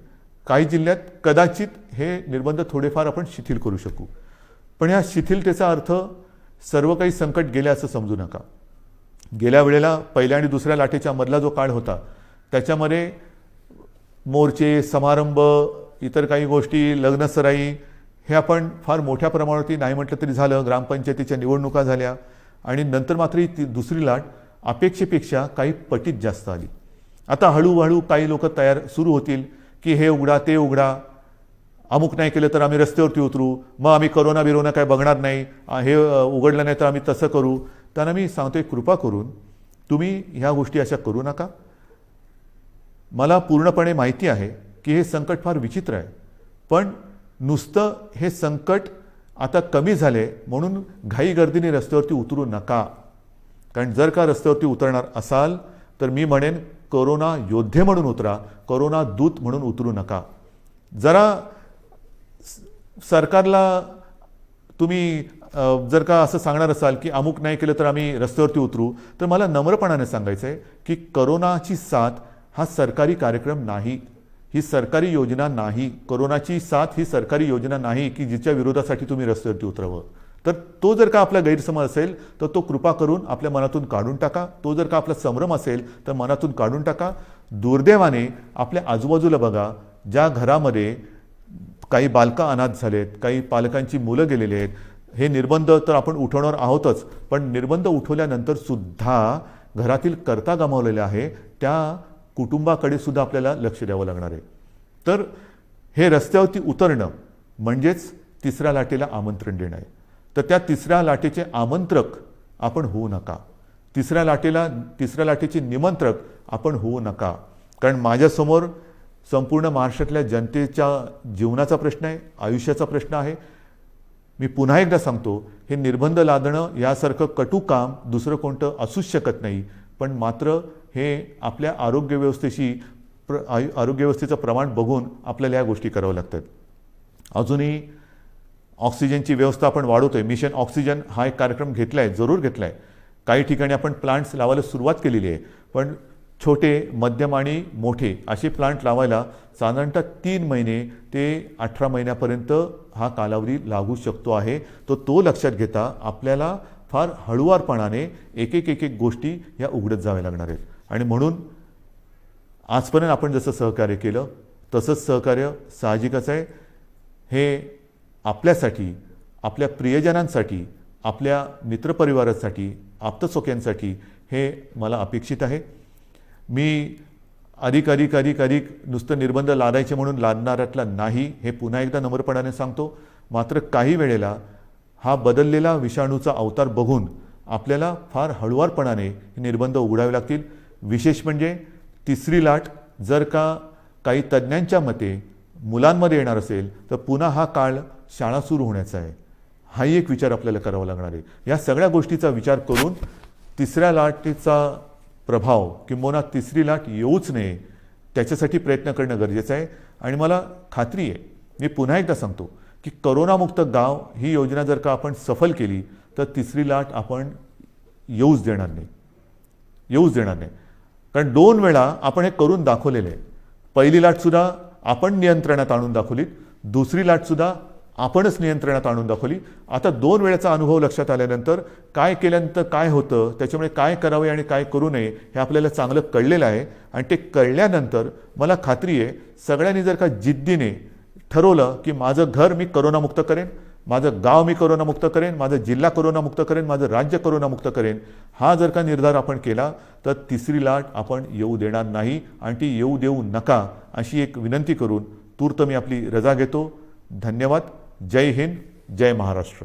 काही जिल्ह्यात कदाचित हे निर्बंध थोडेफार आपण शिथिल करू शकू. पण ह्या शिथिलतेचा अर्थ सर्व काही संकट गेले असं समजू नका. गेल्या वेळेला पहिल्या आणि दुसऱ्या लाटेच्या मधला जो काळ होता त्याच्यामध्ये मोर्चे, समारंभ, इतर काही गोष्टी, लग्नसराई हे आपण फार मोठ्या प्रमाणावरती नाही म्हटलं तरी झालं. ग्रामपंचायतीच्या निवडणुका झाल्या आणि नंतर मात्र ती दुसरी लाट अपेक्षेपेक्षा काही पटीत जास्त आली. आता हळूहळू काही लोक सुरू होतील की हे उघडा ते उघडा, अमुक नाही केलं तर आम्ही रस्त्यावरती उतरू, मग आम्ही करोना काय बघणार नाही, हे उघडलं नाही तर आम्ही तसं करू. त्यांना मी सांगतोय, कृपा करून तुम्ही ह्या गोष्टी अशा करू नका. मला पूर्णपणे माहिती आहे की हे संकट फार विचित्र आहे, पण नुसतं हे संकट आता कमी झाले म्हणून घाईगर्दीने रस्त्यावरती उतरू नका. कारण जर का रस्त्यावरती उतरणार असाल तर मी म्हणेन कोरोना योद्धे म्हणून उतरा, कोरोना दूत म्हणून उतरू नका. जरा सरकारला तुम्ही जर का असं सांगणार असाल की अमुक नाही केलं तर आम्ही रस्त्यावरती उतरू, तर मला नम्रपणाने सांगायचं आहे की कोरोनाची साथ हा सरकारी कार्यक्रम नाही, ही सरकारी योजना नाही. कोरोनाची साथ ही सरकारी योजना नाही की जिच्या विरोधासाठी तुम्ही रस्त्यावरती उतरावं. तर तो जर का आपला गैरसमज असेल तर तो कृपा करून आपल्या मनातून काढून टाका. तो जर का आपला संभ्रम असेल तर मनातून काढून टाका. दुर्दैवाने आपल्या आजूबाजूला बघा, ज्या घरामध्ये काही बालकं अनाथ झालेत, काही पालकांची मुलं गेलेली आहेत, हे निर्बंध तर आपण उठवणार आहोतच, पण निर्बंध उठवल्यानंतर सुद्धा घरातील कर्ता गमावलेला आहे त्या कुटुंबाकडे सुद्धा आपल्याला लक्ष द्यावं लागणार आहे. तर हे रस्त्यावरती उतरणं म्हणजेच तिसऱ्या लाटेला आमंत्रण देणं आहे. तर त्या तिसऱ्या लाटेचे आमंत्रक आपण होऊ नका. तिसऱ्या लाटेचे निमंत्रक आपण होऊ नका. कारण माझ्यासमोर संपूर्ण महाराष्ट्रातल्या जनतेच्या जीवनाचा प्रश्न आहे, आयुष्याचा प्रश्न आहे. मी पुन्हा एकदा सांगतो, हे निर्बंध लादणं यासारखं कटू काम दुसरं कोणतं असूच शकत नाही. पण मात्र हे आपल्या आरोग्य व्यवस्थेचं प्रमाण बघून आपल्याला या गोष्टी कराव्या लागतात. अजूनही ऑक्सिजनची व्यवस्था आपण वाढवतोय. मिशन ऑक्सिजन हा एक कार्यक्रम घेतला आहे, जरूर घेतला आहे. काही ठिकाणी आपण प्लांट्स लावायला सुरुवात केलेली आहे, पण छोटे, मध्यम आणि मोठे असे प्लांट लावायला साधारणतः 3 महिने ते 18 महिन्यापर्यंत हा कालावधी लागू शकतो आहे. तो लक्षात घेता आपल्याला फार हळुवारपणाने एक एक गोष्टी ह्या उघडत जाव्या लागणार आहेत. आणि म्हणून आजपर्यंत आपण जसं सहकार्य केलं तसंच सहकार्य साहजिकच आहे. हे आपल्यासाठी, आपल्या प्रियजनांसाठी, आपल्या मित्रपरिवारासाठी, आप्तसोक्यांसाठी हे मला अपेक्षित आहे. मी अधिक नुसतं निर्बंध लादायचे म्हणून लादणाऱ्यातला नाही, हे पुन्हा एकदा नम्रपणाने सांगतो. मात्र काही वेळेला हा बदललेला विषाणूचा अवतार बघून आपल्याला फार हळुवारपणाने निर्बंध उघडावे लागतील. विशेष म्हणजे तिसरी लाट जर का काही तज्ज्ञांच्या मते मुलांमध्ये येणार असेल तर पुन्हा हा काळ शाळा सुरू होण्याचा आहे. हाही एक विचार आपल्याला करावा लागणार आहे. या सगळ्या गोष्टीचा विचार करून तिसऱ्या लाटेचा प्रभाव किंबहुना तिसरी लाट येऊच नये त्याच्यासाठी प्रयत्न करणं गरजेचं आहे. आणि मला खात्री आहे, मी पुन्हा एकदा सांगतो की करोनामुक्त गाव ही योजना जर का आपण सफल केली तर तिसरी लाट आपण येऊच देणार नाही. कारण 2 वेळा आपण हे करून दाखवलेलं आहे. पहिली लाटसुद्धा आपण नियंत्रणात आणून दाखवली, दुसरी लाटसुद्धा आपणच नियंत्रणात आणून दाखवली. आता 2 वेळेचा अनुभव लक्षात आल्यानंतर काय केल्यानंतर काय होतं, त्याच्यामुळे काय करावे आणि काय करू नये हे आपल्याला चांगलं कळलेलं आहे. आणि ते कळल्यानंतर मला खात्री आहे सगळ्यांनी जर का जिद्दीने ठरवलं की माझं घर मी करोनामुक्त करेन, माझं गाव मी करोनामुक्त करेन, माझं जिल्हा करोनामुक्त करेन, माझं राज्य करोनामुक्त करेन, हा जर का निर्धार आपण केला तर तिसरी लाट आपण येऊ देणार नाही आणि ती येऊ देऊ नका अशी एक विनंती करून तूर्त मी आपली रजा घेतो. धन्यवाद. जय हिंद, जय महाराष्ट्र.